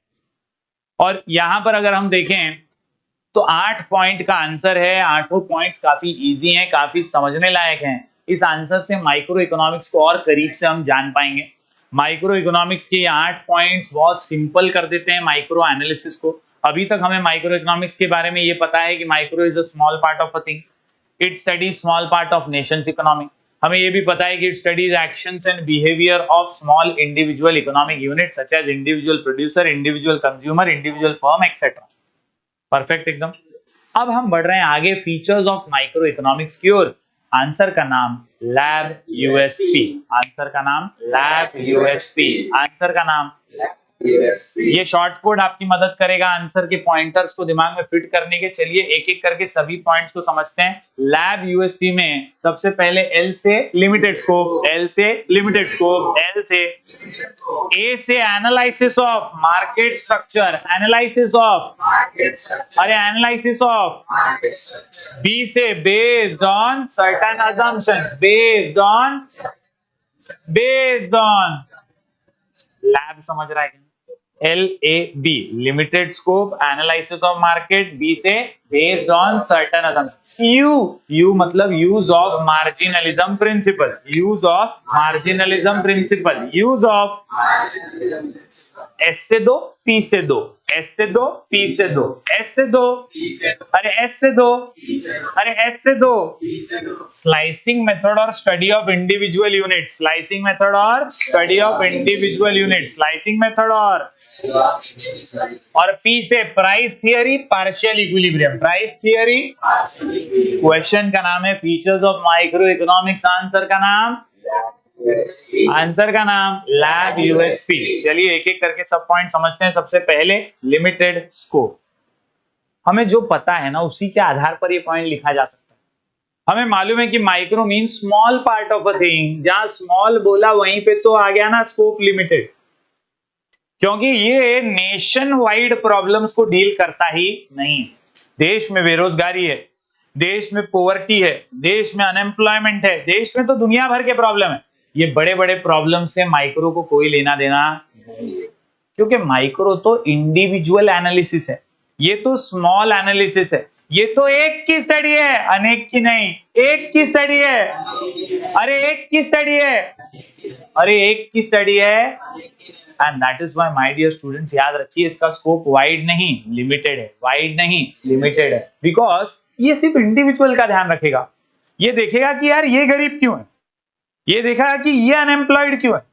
और यहां पर अगर हम देखें तो 8 पॉइंट का आंसर है, 8 पॉइंट्स काफी इजी हैं, काफी समझने लायक हैं। इस आंसर से माइक्रो इकोनॉमिक्स को और करीब से हम जान पाएंगे। माइक्रो इकोनॉमिक्स के 8 पॉइंट्स बहुत सिंपल कर देते हैं माइक्रो एनालिसिस को। अभी तक हमें माइक्रो इकोनॉमिक्स के बारे में ये पता है कि micro is a small part of a thing, it studies small part of nation's economy. हमें ये भी पता है कि it studies actions and behaviour of small individual economic units such as individual producer, individual consumer, individual firm etcetera. Perfect एकदम। अब हम बढ़ रहे हैं आगे फीचर्स ऑफ माइक्रो इकोनॉमिक्स की ओर। आंसर का नाम लैब यूएसपी, आंसर का नाम लैब यूएसपी, आंसर का नाम। ये शॉर्ट कोड आपकी मदद करेगा आंसर के पॉइंटर्स को दिमाग में फिट करने के। चलिए एक एक करके सभी पॉइंट्स को समझते हैं। लैब यूएसपी में सबसे पहले एल से लिमिटेड स्कोप, एल से लिमिटेड स्कोप, एल से, ए से analysis of market structure, analysis of, अरे एनालिसिस ऑफ, बी से based on certain assumption, based on LAB, समझ रहा है? LAB limited scope, analysis of market, B से based on certain assumption, U मतलब use of marginalism principle, use of marginalism principle, use of, S से 2 पी से 2, एस से 2 पी से 2, एस से 2, अरे एस से 2, अरे एस से 2, स्लाइसिंग मेथड और study of individual unit, slicing method और study of individual unit, slicing method और पी से price theory, partial equilibrium, price theory. Question का नाम है features of micro economics, answer का नाम, आंसर का नाम लैब यूएसपी। चलिए एक एक करके सब पॉइंट समझते हैं। सबसे पहले लिमिटेड स्कोप, हमें जो पता है ना उसी के आधार पर ये पॉइंट लिखा जा सकता है। हमें मालूम है कि micro mean small part of a thing, जहां स्मॉल बोला वहीं पे तो आ गया ना स्कोप लिमिटेड, क्योंकि ये नेशन वाइड प्रॉब्लम्स को डील करता ही नहीं। देश में बेरोजगारी है, देश में पोवर्टी है, देश में अनएम्प्लॉयमेंट है, देश में तो दुनिया भर के प्रॉब्लम है। ये बड़े बड़े प्रॉब्लम से माइक्रो को कोई लेना देना नहीं है, क्योंकि माइक्रो तो इंडिविजुअल एनालिसिस है, ये तो स्मॉल एनालिसिस है, ये तो एक की स्टडी है, अनेक की नहीं, एक की स्टडी है, अरे एक की स्टडी है। और ये एक की स्टडी है, and that is why my dear students, याद रखिए इसका स्कोप वाइड नहीं लिमिटेड है, वाइड नहीं लिमिटेड है, बिकॉज ये सिर्फ इंडिविजुअल का ध्यान रखेगा। ये देखेगा कि यार ये गरीब क्यों है, ये देखेगा कि ये अनएम्प्लॉयड क्यों है।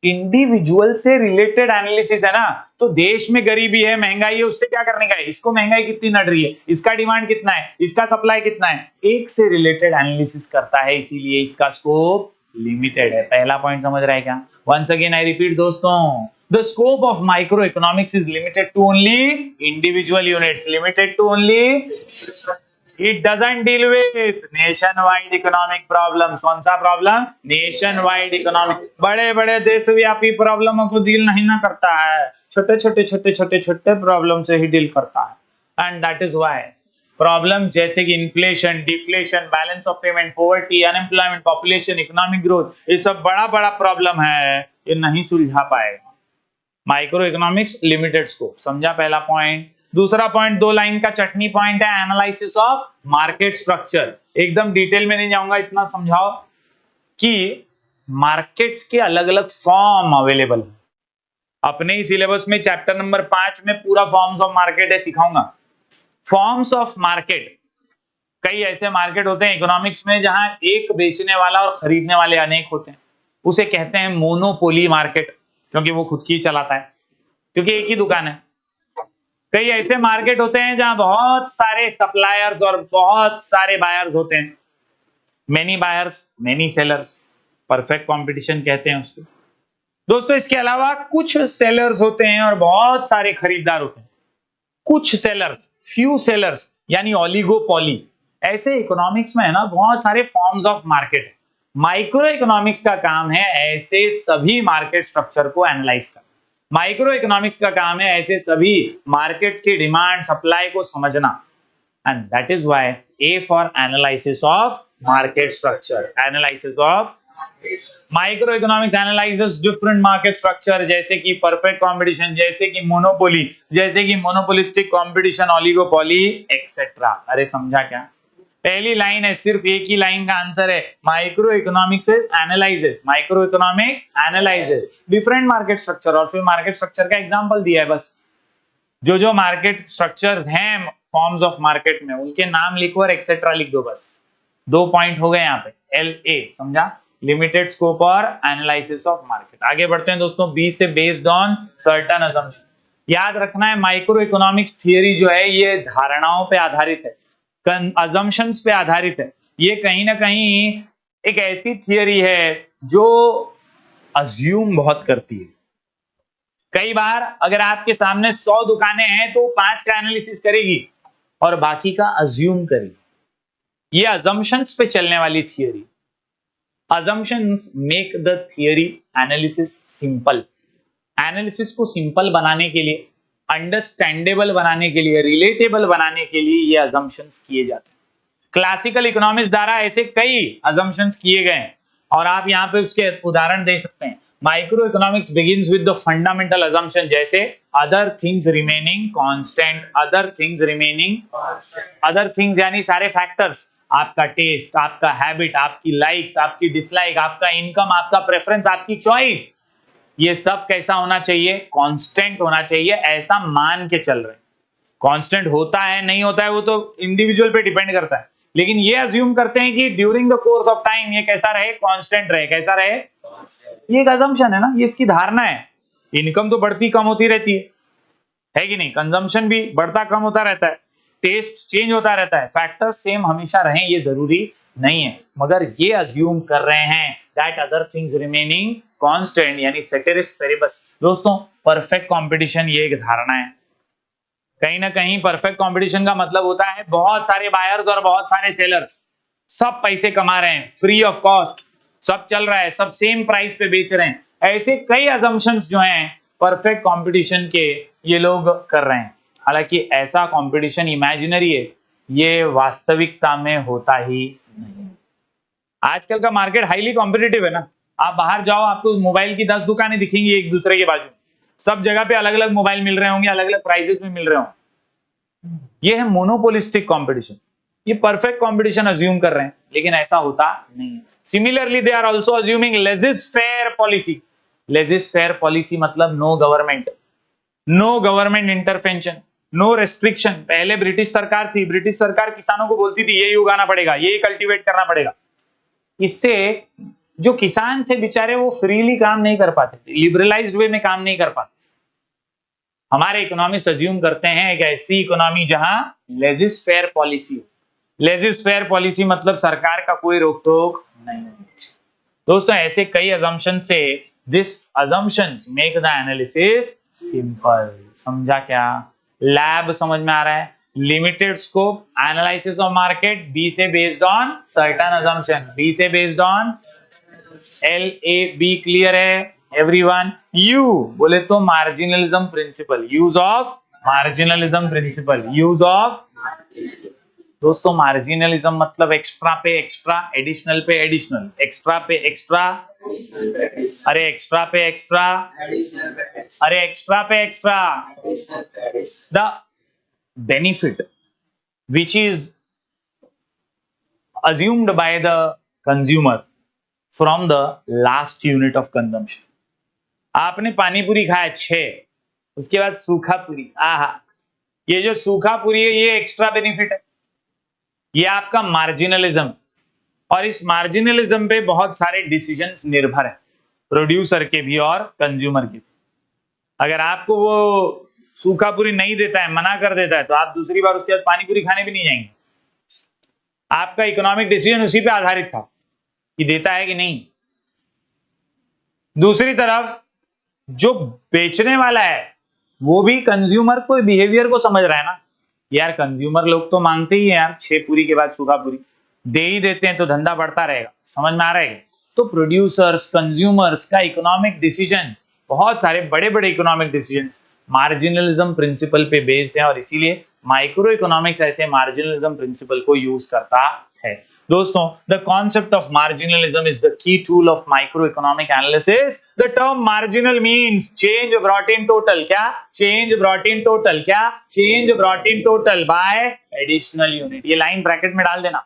इंडिविजुअल से रिलेटेड एनालिसिस है ना, तो देश में गरीबी है, महंगाई है, उससे क्या करने का है, इसको महंगाई कितनी नड़ रही है, इसका डिमांड कितना है, इसका सप्लाई कितना है, एक से रिलेटेड एनालिसिस करता है, इसीलिए इसका स्कोप लिमिटेड है। पहला पॉइंट समझ रहा है क्या? वंस अगेन आई रिपीट दोस्तों, the scope of micro economics is limited to only individual units, limited to only, it doesn't deal with nation wide economic problem. कौन सा प्रॉब्लम? नेशन वाइड इकोनॉमिक, बड़े बड़े देशव्यापी प्रॉब्लमों को डील नहीं ना करता है, छोटे छोटे प्रॉब्लम से ही डील करता है। And that is why problem जैसे कि inflation, deflation, balance of payment, poverty, unemployment, population, economic growth, ये सब बड़ा बड़ा प्रॉब्लम है, ये नहीं सुलझा पाएगा माइक्रो इकोनॉमिक्स, लिमिटेड स्कोप। समझा पहला पॉइंट? दूसरा पॉइंट 2 लाइन का चटनी पॉइंट है, एनालिसिस ऑफ मार्केट स्ट्रक्चर। एकदम डिटेल में नहीं जाऊंगा, इतना समझाओ कि मार्केट्स के अलग अलग फॉर्म अवेलेबल है। अपने ही सिलेबस में चैप्टर नंबर 5 में पूरा फॉर्म्स ऑफ मार्केट है, सिखाऊंगा। फॉर्म्स ऑफ मार्केट, कई ऐसे मार्केट होते हैं इकोनॉमिक्स में जहां एक बेचने वाला और खरीदने वाले अनेक होते हैं, उसे कहते हैं मोनोपोली मार्केट, क्योंकि वो खुद की चलाता है, क्योंकि एक ही दुकान है। कई ऐसे मार्केट होते हैं जहां बहुत सारे सप्लायर्स और बहुत सारे बायर्स होते हैं, many buyers many sellers, perfect competition कहते हैं उसको। दोस्तों इसके अलावा कुछ सेलर्स होते हैं और बहुत सारे खरीदार होते हैं, कुछ सेलर्स, फ्यू सेलर्स, यानी ऑलिगोपॉली। ऐसे इकोनॉमिक्स में है ना बहुत सारे फॉर्म्स ऑफ मार्केट है। माइक्रो इकोनॉमिक्स का काम है ऐसे सभी मार्केट स्ट्रक्चर को एनालाइज करना। माइक्रो इकोनॉमिक्स का काम है ऐसे सभी मार्केट्स की डिमांड सप्लाई को समझना, and that is why A for analysis of market structure. Analysis of micro economics analyses different market structure, जैसे कि परफेक्ट कंपटीशन, जैसे कि मोनोपोली, जैसे कि मोनोपोलिस्टिक कंपटीशन, ऑलिगोपॉली एक्सेट्रा। अरे समझा क्या? पहली लाइन है, सिर्फ एक ही लाइन का आंसर है, micro economics analyses, micro economics analyses different market structure, और फिर मार्केट स्ट्रक्चर का एग्जांपल दिया है। बस जो मार्केट स्ट्रक्चर्स हैं फॉर्म्स ऑफ मार्केट में, उनके नाम लिखो और एक्सेट्रा लिख दो। बस 2 पॉइंट हो गए यहाँ पे, LA। समझा? लिमिटेड स्कोप और एनालिसिस ऑफ मार्केट। आगे बढ़ते हैं दोस्तों, बी से बेस्ड ऑन सर्टेन असम्पशन। याद रखना है माइक्रो इकोनॉमिक्स थियरी जो है ये धारणाओं पे आधारित है, असम्पशंस पे आधारित है। ये कहीं ना कहीं एक ऐसी थियरी है जो अज्यूम बहुत करती है। कई बार अगर आपके सामने 100 दुकानें हैं तो 5 का एनालिसिस करेगी और बाकी का अज्यूम करेगी। ये असम्पशंस पे चलने वाली theory. Assumptions make the theory analysis simple. Analysis को सिंपल बनाने के लिए, अंडरस्टैंडेबल बनाने के लिए, रिलेटेबल बनाने के लिए ये assumptions किए जाते हैं। क्लासिकल इकोनॉमिक्स द्वारा ऐसे कई assumptions किए गए हैं और आप यहाँ पे उसके उदाहरण दे सकते हैं। Micro economics begins with the fundamental assumption, जैसे other things remaining constant, other things remaining, other things यानी सारे फैक्टर्स, आपका टेस्ट, आपका हैबिट, आपकी लाइक्स, आपकी डिसलाइक, आपका इनकम, आपका प्रेफरेंस, आपकी चॉइस, ये सब कैसा होना चाहिए? कांस्टेंट होना चाहिए, ऐसा मान के चल रहे हैं। कांस्टेंट होता है नहीं होता है वो तो इंडिविजुअल पे डिपेंड करता है, लेकिन ये अज्यूम करते हैं कि during the course of time ये कैसा रहे? कांस्टेंट रहे। कैसा रहे? ये एक अजम्पशन है ना, ये इसकी धारणा है। इनकम तो बढ़ती कम होती रहती है कि नहीं? कंजम्पशन भी बढ़ता कम होता रहता है, टेस्ट चेंज होता रहता है, फैक्टर्स सेम हमेशा रहें ये जरूरी नहीं है, मगर ये अज्यूम कर रहे हैं that other things remaining constant, यानी सेटेरिस पेरिबस। दोस्तों परफेक्ट कंपटीशन ये एक धारणा है। कहीं ना कहीं परफेक्ट कंपटीशन का मतलब होता है बहुत सारे बायर्स और बहुत सारे सेलर्स, सब पैसे कमा रहे हैं, फ्री ऑफ कॉस्ट, सब चल रहा है, सब सेम प्राइस पे बेच रहे हैं। ऐसे कई असम्पशंस जो हैं परफेक्ट कंपटीशन के ये लोग कर रहे हैं। हालांकि ऐसा कंपटीशन इमेजिनरी है, ये वास्तविकता में होता ही नहीं। आजकल का मार्केट हाईली कॉम्पिटिटिव है ना, आप बाहर जाओ आपको मोबाइल की 10 दुकानें दिखेंगी एक दूसरे के बाजू, सब जगह पे अलग अलग मोबाइल मिल रहे होंगे, अलग अलग प्राइसेस में मिल रहे होंगे। ये है मोनोपोलिस्टिक कंपटीशन। ये परफेक्ट कंपटीशन अज्यूम कर रहे हैं, लेकिन ऐसा होता नहीं है। Similarly they are also assuming laissez faire policy. Laissez faire policy मतलब no government, no government intervention, no restriction. पहले ब्रिटिश सरकार थी, ब्रिटिश सरकार किसानों को बोलती थी यही उगाना पड़ेगा, यही कल्टीवेट करना पड़ेगा। इससे जो किसान थे बेचारे वो फ्रीली काम नहीं कर पाते थे, लिबरलाइज्ड वे में काम नहीं कर पाते। हमारे इकोनॉमिस्ट अज्यूम करते हैं एक ऐसी इकोनॉमी जहां लेजिस्फेयर पॉलिसी हो। लेजिस्फेयर पॉलिसी मतलब सरकार का कोई रोक टोक नहीं होनी चाहिए। दोस्तों ऐसे कई अजम्पशन से this assumptions make the analysis simple. समझा क्या? लैब समझ में आ रहा है, limited scope, analysis of market, B से based on certain assumption, B से बेस्ड ऑन LAB क्लियर है एवरीवन? यू बोले तो marginalism principle, use of marginalism principle, use of. दोस्तों मार्जिनलिज्म मतलब एक्स्ट्रा पे एक्स्ट्रा, एडिशनल पे एडिशनल, एक्स्ट्रा पे एक्स्ट्रा, अरे एक्स्ट्रा पे एक्स्ट्रा, अरे एक्स्ट्रा पे extra, the benefit which is assumed by the consumer from the last unit of consumption। आपने पानी पूरी खाया 6, उसके बाद सूखा पूरी, आहा, ये जो सूखा पूरी है ये एक्स्ट्रा बेनिफिट है, ये आपका मार्जिनलिज्म। और इस मार्जिनलिज्म पे बहुत सारे डिसीजंस निर्भर है, प्रोड्यूसर के भी और कंज्यूमर के भी। अगर आपको वो सूखा पूरी नहीं देता है, मना कर देता है, तो आप दूसरी बार उसके बाद पानी पूरी खाने भी नहीं जाएंगे। आपका इकोनॉमिक डिसीजन उसी पे आधारित था कि देता है कि नहीं। दूसरी तरफ जो बेचने वाला है वो भी कंज्यूमर को बिहेवियर को समझ रहा है ना, यार कंज्यूमर लोग तो मांगते ही है यार 6 पूरी के बाद सूखा पूरी, दे ही देते हैं तो धंधा बढ़ता रहेगा। समझ में आ रहा है? तो प्रोड्यूसर्स कंज्यूमर्स का इकोनॉमिक डिसीजंस, बहुत सारे बड़े बड़े इकोनॉमिक डिसीजंस मार्जिनलिज्म प्रिंसिपल पे बेस्ड है, और इसीलिए माइक्रो इकोनॉमिक्स ऐसे मार्जिनलिज्म प्रिंसिपल को यूज करता है। दोस्तों the concept of marginalism is the key tool of micro economic analysis. The term marginal means change brought in total, क्या? चेंज ब्रॉट इन टोटल, क्या? Change brought in total by additional unit. ये लाइन ब्रैकेट में डाल देना।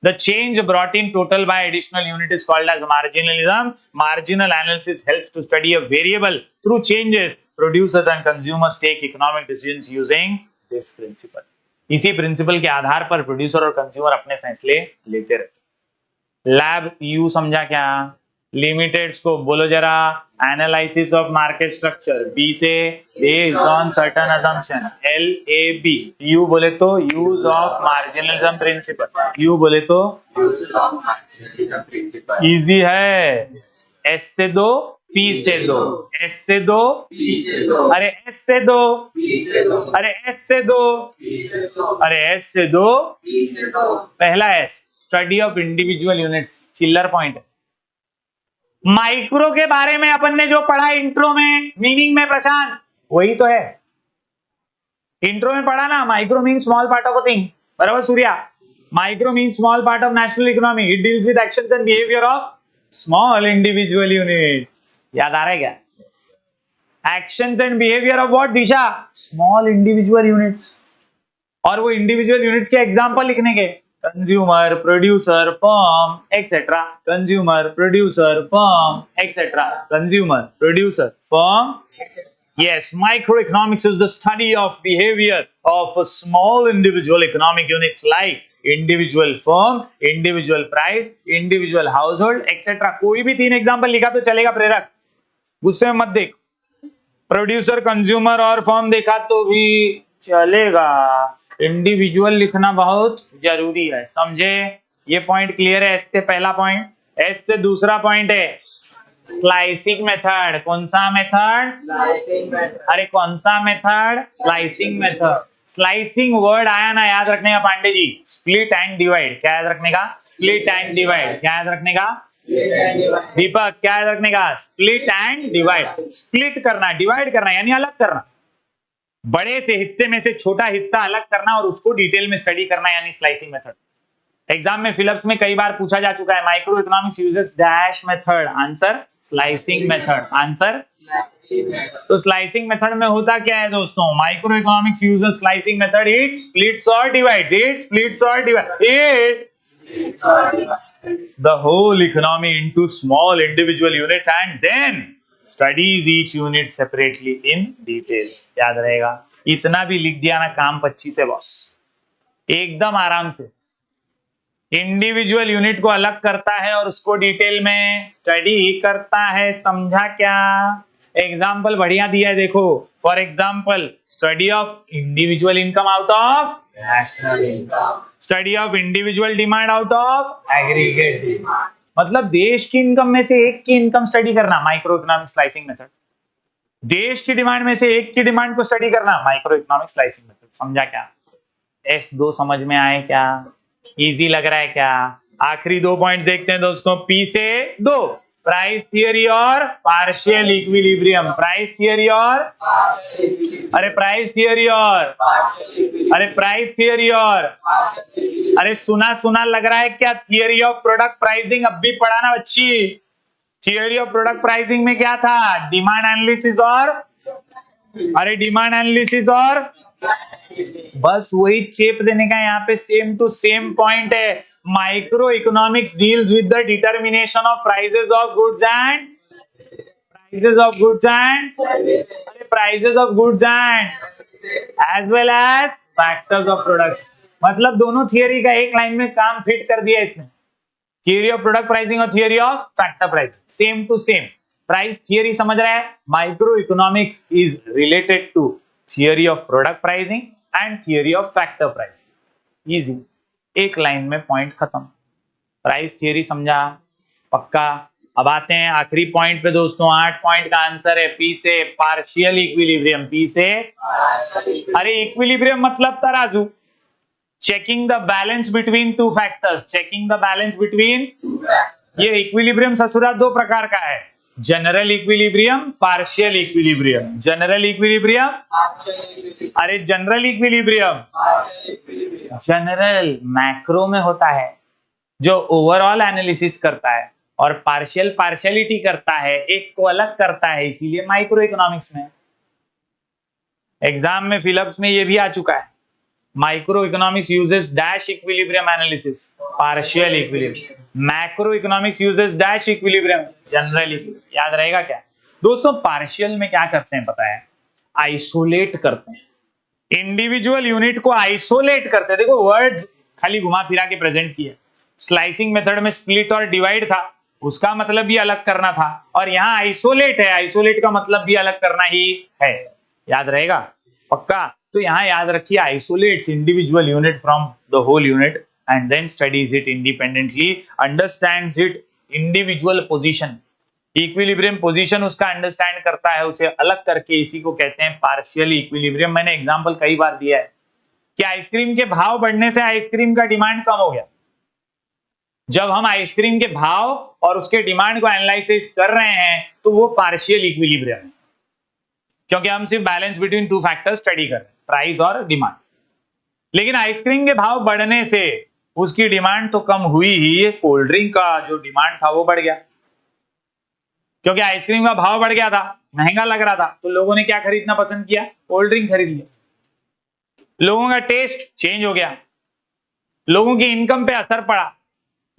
The change brought in total by additional unit is called as marginalism. Marginal analysis helps to study a variable through changes. Producers and consumers take economic decisions using this principle. इसी प्रिंसिपल के आधार पर प्रोड्यूसर और कंज्यूमर अपने फैसले लेते रहते। लैब यू समझा क्या? लिमिटेड स्कोप बोलो जरा, analysis of market structure, B से based on certain assumption, LAB। U बोले तो use of marginalism principle, U बोले तो इजी है। S से 2, P से 2, S से 2, अरे S से 2, अरे S से 2, अरे S से 2, पहला S study of individual units, चिल्लर पॉइंट है। माइक्रो के बारे में अपन ने जो पढ़ा इंट्रो में, मीनिंग में, प्रशांत वही तो है। इंट्रो में पढ़ा ना, micro mean small part of a thing, बराबर Surya? Micro mean small part of national economy, it deals with actions and behaviour of small individual units. याद आ रहा है क्या? Actions and behaviour of what Disha? Small individual units. और वो इंडिविजुअल यूनिट्स के एग्जांपल लिखने के, consumer, producer, firm, etcetera. Consumer, producer, firm, etcetera. Consumer, producer, firm. Yes, microeconomics is the study of behavior of a small individual economic units like individual firm, individual price, individual household, etc. कोई भी 3 एग्जांपल लिखा तो चलेगा प्रेरक, गुस्से में मत देख। प्रोड्यूसर, कंज्यूमर और फर्म देखा तो भी चलेगा, इंडिविजुअल लिखना बहुत जरूरी है, समझे? ये पॉइंट क्लियर है? एस से पहला पॉइंट। एस से दूसरा पॉइंट है स्लाइसिंग मेथड। कौन सा मेथड? अरे कौन सा method? Slicing method. Slicing word आया ना, याद रखने का Pandey ji, split and divide. क्या याद रखने का? Split and divide. क्या याद रखने का? दीपक क्या याद रखने का? Split and divide. स्प्लिट करना, डिवाइड करना यानी अलग करना, बड़े से हिस्से में से छोटा हिस्सा अलग करना और उसको डिटेल में स्टडी करना यानी स्लाइसिंग मेथड। एग्जाम में फिलअप्स में कई बार पूछा जा चुका है, micro economics uses dash method, answer slicing method, answer. तो स्लाइसिंग मेथड में होता क्या है दोस्तों? Micro economics uses slicing method, it splits और डिवाइड्स, इट स्प्लिट्स और divides, it the whole economy into small individual units and then studies each unit separately in detail. याद रहेगा, इतना भी लिख दिया ना, काम 25 है बॉस, एकदम आराम से। इंडिविजुअल यूनिट को अलग करता है और उसको डिटेल में स्टडी करता है, समझा क्या? एग्जाम्पल बढ़िया दिया है, देखो। For example, study of individual income out of national income, study of individual demand out of aggregate demand. मतलब देश की इनकम में से एक की इनकम स्टडी करना, माइक्रो इकोनॉमिक स्लाइसिंग मेथड। देश की डिमांड में से एक की डिमांड को स्टडी करना, माइक्रो इकोनॉमिक स्लाइसिंग मेथड। समझा क्या? S2 समझ में आए क्या? इजी लग रहा है क्या? आखिरी 2 पॉइंट देखते हैं दोस्तों, P से 2, प्राइस थियरी और पार्शियल इक्विलिब्रियम। प्राइस थियरी और अरे प्राइस थियरी और अरे प्राइस थियरी और अरे सुना सुना लग रहा है क्या? थियरी ऑफ प्रोडक्ट प्राइसिंग अब भी पढ़ा ना बच्ची? थियरी ऑफ प्रोडक्ट प्राइसिंग में क्या था? डिमांड एनालिसिस और अरे डिमांड एनालिसिस और बस वही चेप देने का यहाँ पे सेम टू सेम पॉइंट है। Micro economics deals with the determination of prices of goods and as well as factors of product. मतलब दोनों थियरी का एक लाइन में काम फिट कर दिया इसने, थियरी ऑफ प्रोडक्ट प्राइसिंग और theory of factor pricing, same to same. Price theory समझ रहा है? Micro economics is related to theory of product pricing and theory of factor pricing. Easy, एक लाइन में पॉइंट खत्म। प्राइस थियरी समझा? पक्का। अब आते हैं आखिरी पॉइंट पे दोस्तों, 8 पॉइंट का आंसर है P से पार्शियल इक्विलिब्रियम। P से अरे इक्विलिब्रियम मतलब तराजू, checking the balance between two factors, checking the balance between. ये इक्विलिब्रियम ससुरा 2 प्रकार का है, general equilibrium, partial equilibrium. General equilibrium अरे जनरल इक्विलिब्रियम जनरल मैक्रो में होता है, जो ओवरऑल एनालिसिस करता है, और पार्शियल पार्शियलिटी करता है, एक को अलग करता है, इसीलिए माइक्रो इकोनॉमिक्स में। एग्जाम में फिलअप्स में ये भी आ चुका है, micro economics uses dash equilibrium analysis, partial equilibrium. Macro economics uses dash equilibrium, general equilibrium. याद रहेगा क्या दोस्तों? पार्शियल में क्या करते हैं पता है? आइसोलेट करते हैं, इंडिविजुअल यूनिट को आइसोलेट करते हैं। देखो वर्ड्स खाली घुमा फिरा के प्रेजेंट किए। स्लाइसिंग मेथड में स्प्लिट और डिवाइड था, उसका मतलब भी अलग करना था, और यहाँ आइसोलेट है, आइसोलेट का मतलब भी अलग करना ही है। याद रहेगा पक्का? तो यहाँ याद रखिए, isolates individual unit from the whole unit and then studies it independently, understands it individual position. Equilibrium position उसका अंडरस्टैंड करता है, उसे अलग करके, इसी को कहते हैं पार्शियल इक्विलिब्रियम। मैंने एग्जांपल कई बार दिया है कि आइसक्रीम के भाव बढ़ने से आइसक्रीम का डिमांड कम हो गया। जब हम आइसक्रीम के भाव और उसके डिमांड को एनालिसिस कर रहे हैं तो वो पार्शियल इक्विलिब्रियम है, क्योंकि हम सिर्फ balance between two factors study कर रहे हैं, प्राइस और डिमांड। लेकिन आइसक्रीम के भाव बढ़ने से उसकी डिमांड तो कम हुई ही, कोल्ड ड्रिंक का जो डिमांड था वो बढ़ गया, क्योंकि आइसक्रीम का भाव बढ़ गया था, महंगा लग रहा था, तो लोगों ने क्या खरीदना पसंद किया? कोल्ड ड्रिंक खरीद लिया। लोगों का टेस्ट चेंज हो गया, लोगों की इनकम पे असर पड़ा।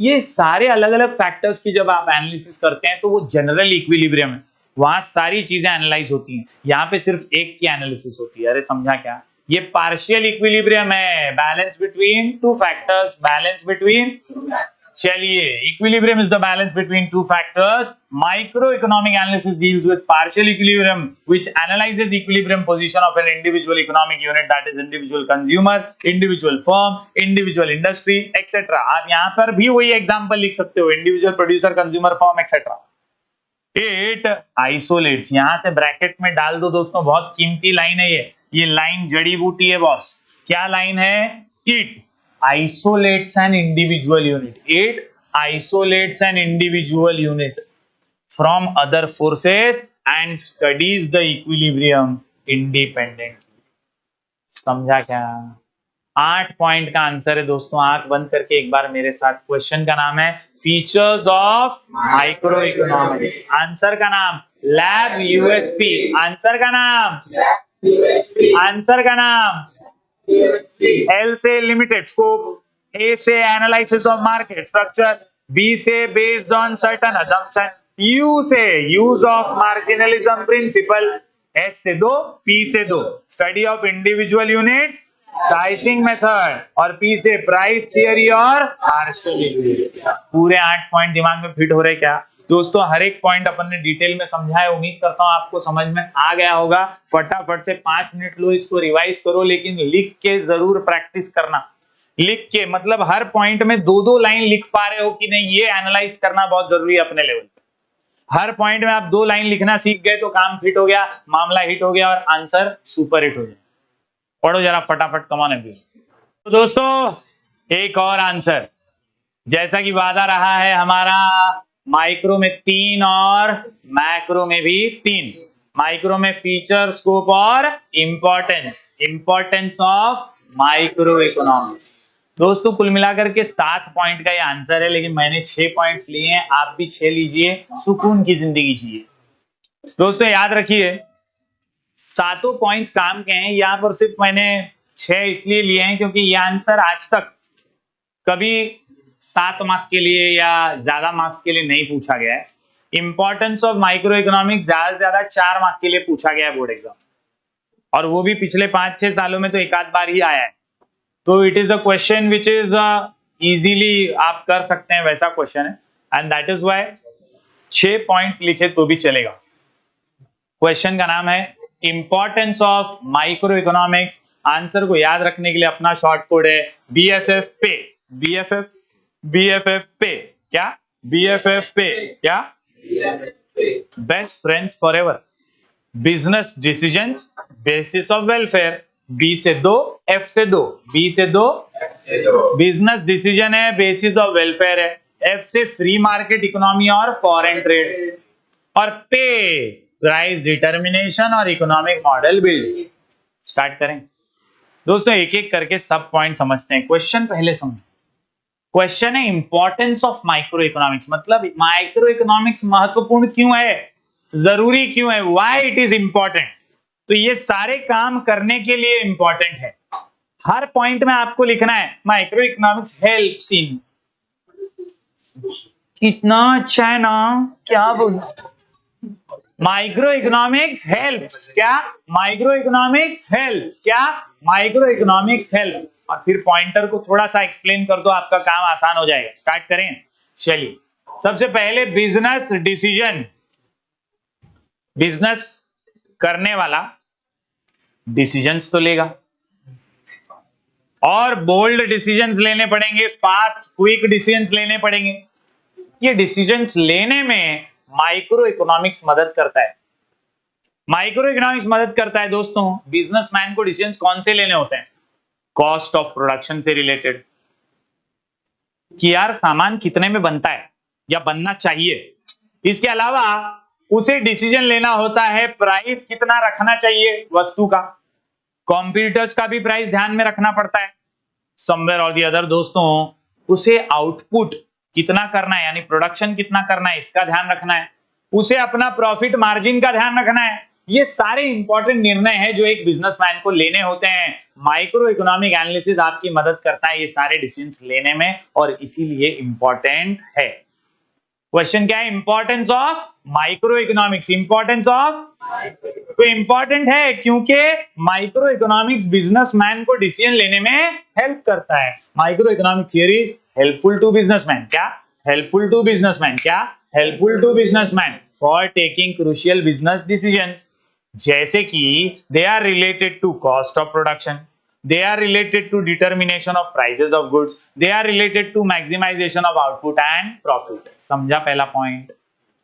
ये सारे अलग अलग फैक्टर्स की जब आप एनालिसिस करते हैं तो वो जनरल इक्विलिब्रियम है, वहां सारी चीजें एनालाइज होती हैं। यहाँ पे सिर्फ एक की एनालिसिस होती है। अरे समझा क्या? ये पार्शियल इक्विलिब्रियम है, balance between two factors, balance between. चलिए, equilibrium is the balance between two factors. Micro economic analysis deals with partial equilibrium which analyzes equilibrium position of an individual economic unit, that is individual consumer, individual firm, individual industry etcetera. आप यहाँ पर भी वही एग्जांपल लिख सकते हो, individual producer, consumer, firm etcetera. It isolates, यहां से ब्रैकेट में डाल दो दोस्तों, बहुत कीमती लाइन है ये लाइन जड़ी बूटी है बॉस। क्या लाइन है? It isolates an individual unit. It isolates an individual unit from other forces and studies the equilibrium independently. समझा क्या? 8 पॉइंट का आंसर है दोस्तों। आंख बंद करके एक बार मेरे साथ, क्वेश्चन का नाम है features of micro economics, answer का नाम लैब यूएसपी, आंसर का नाम आंसर का नाम L से लिमिटेड स्कोप, A से analysis of market structure, B से based on certain assumption, U से use of marginalism principle, S से 2, पी से 2 study of individual units pricing method, और पी से प्राइस थियरी और पूरे 8 पॉइंट दिमाग में फिट हो रहे क्या दोस्तों? हर एक पॉइंट अपन ने डिटेल में समझा है, उम्मीद करता हूं आपको समझ में आ गया होगा। फटाफट से 5 मिनट लो, इसको रिवाइज करो, लेकिन लिख के जरूर प्रैक्टिस करना। लिख के मतलब हर पॉइंट में 2-2 लाइन लिख पा रहे हो कि नहीं, ये एनालाइज करना बहुत जरूरी है अपने लेवल पे। हर पॉइंट में आप 2 लाइन लिखना सीख गए तो काम फिट हो गया, मामला हिट हो गया और आंसर सुपर हिट हो गया। पढ़ो जरा फटाफट, कमान है। तो दोस्तों एक और आंसर, जैसा कि वादा रहा है हमारा, माइक्रो में 3 और मैक्रो में भी 3। माइक्रो में फीचर, स्कोप और इंपॉर्टेंस ऑफ माइक्रो इकोनॉमिक्स। दोस्तों कुल मिलाकर के 7 पॉइंट का ये आंसर है, लेकिन मैंने 6 पॉइंट्स लिए हैं, आप भी 6 लीजिए, सुकून की जिंदगी जिए। दोस्तों याद रखिए 7 पॉइंट्स काम के हैं, यहां पर सिर्फ मैंने 6 इसलिए लिए हैं क्योंकि ये आंसर आज तक कभी 7 मार्क्स के लिए या ज्यादा मार्क्स के लिए नहीं पूछा गया है। इंपॉर्टेंस ऑफ माइक्रो इकोनॉमिक्स ज्यादा से ज्यादा 4 मार्क्स के लिए पूछा गया है बोर्ड एग्जाम, और वो भी पिछले 5-6 सालों में तो एक आध बार ही आया है। तो it is a question which is easily आप कर सकते हैं, वैसा क्वेश्चन है, and that is why 6 points लिखे तो भी चलेगा। क्वेश्चन का नाम है importance of micro economics. Answer को याद रखने के लिए अपना शॉर्ट कोड है BFF पे। BFF पे क्या? BFF पे क्या? Best friends for ever, business decisions, basis of welfare. B से 2, F से 2, B से 2, बिजनेस डिसीजन है, बेसिस ऑफ वेलफेयर है। F से फ्री मार्केट इकोनॉमी और फॉरेन ट्रेड, और पे प्राइस डिटर्मिनेशन और इकोनॉमिक मॉडल बिल्ड। स्टार्ट करें दोस्तों, एक एक करके सब पॉइंट समझते हैं। क्वेश्चन पहले समझो। क्वेश्चन है इंपॉर्टेंस ऑफ माइक्रो इकोनॉमिक्स, मतलब माइक्रो इकोनॉमिक्स महत्वपूर्ण क्यों है, जरूरी क्यों है, व्हाई इट इज इंपॉर्टेंट। तो ये सारे काम करने के लिए इंपॉर्टेंट है। हर पॉइंट में आपको लिखना है माइक्रो इकोनॉमिक्स हेल्प्स इन। कितना अच्छा है ना, क्या बोल, माइक्रो इकोनॉमिक्स हेल्प्स क्या, माइक्रो इकोनॉमिक्स हेल्प्स क्या, माइक्रो इकोनॉमिक्स हेल्प। और फिर पॉइंटर को थोड़ा सा एक्सप्लेन कर दो, आपका काम आसान हो जाएगा। स्टार्ट करें, चलिए। सबसे पहले बिजनेस डिसीजन, बिजनेस करने वाला डिसीजंस तो लेगा, और बोल्ड डिसीजंस लेने पड़ेंगे, फास्ट क्विक डिसीजंस लेने पड़ेंगे। ये डिसीजंस लेने में माइक्रो इकोनॉमिक्स मदद करता है। माइक्रो इकोनॉमिक्स मदद करता है दोस्तों। बिजनेसमैन को डिसीजंस कौन से लेने होते हैं? कॉस्ट ऑफ प्रोडक्शन से रिलेटेड, कि यार सामान कितने में बनता है या बनना चाहिए। इसके अलावा उसे डिसीजन लेना होता है प्राइस कितना रखना चाहिए वस्तु का। कॉम्पिटिटर्स का भी प्राइस ध्यान में रखना पड़ता है समवेयर और दी अदर दोस्तों। उसे आउटपुट कितना करना है, यानी प्रोडक्शन कितना करना है, इसका ध्यान रखना है। उसे अपना प्रॉफिट मार्जिन का ध्यान रखना है। ये सारे इंपॉर्टेंट निर्णय हैं जो एक बिजनेसमैन को लेने होते हैं। माइक्रो इकोनॉमिक एनालिसिस आपकी मदद करता है ये सारे डिसीजंस लेने में, और इसीलिए इंपॉर्टेंट है। क्वेश्चन क्या है? Importance of micro economics. Importance of, तो इंपॉर्टेंट है क्योंकि माइक्रो इकोनॉमिक्स बिजनेसमैन को डिसीजन लेने में हेल्प करता है। Micro economic theories helpful to businessman क्या, हेल्पफुल टू बिजनेसमैन क्या, helpful to businessman for taking crucial business decisions, जैसे कि they are related to cost of production, they are related to determination of prices of goods, they are related to maximization of output and profit। समझा पहला पॉइंट?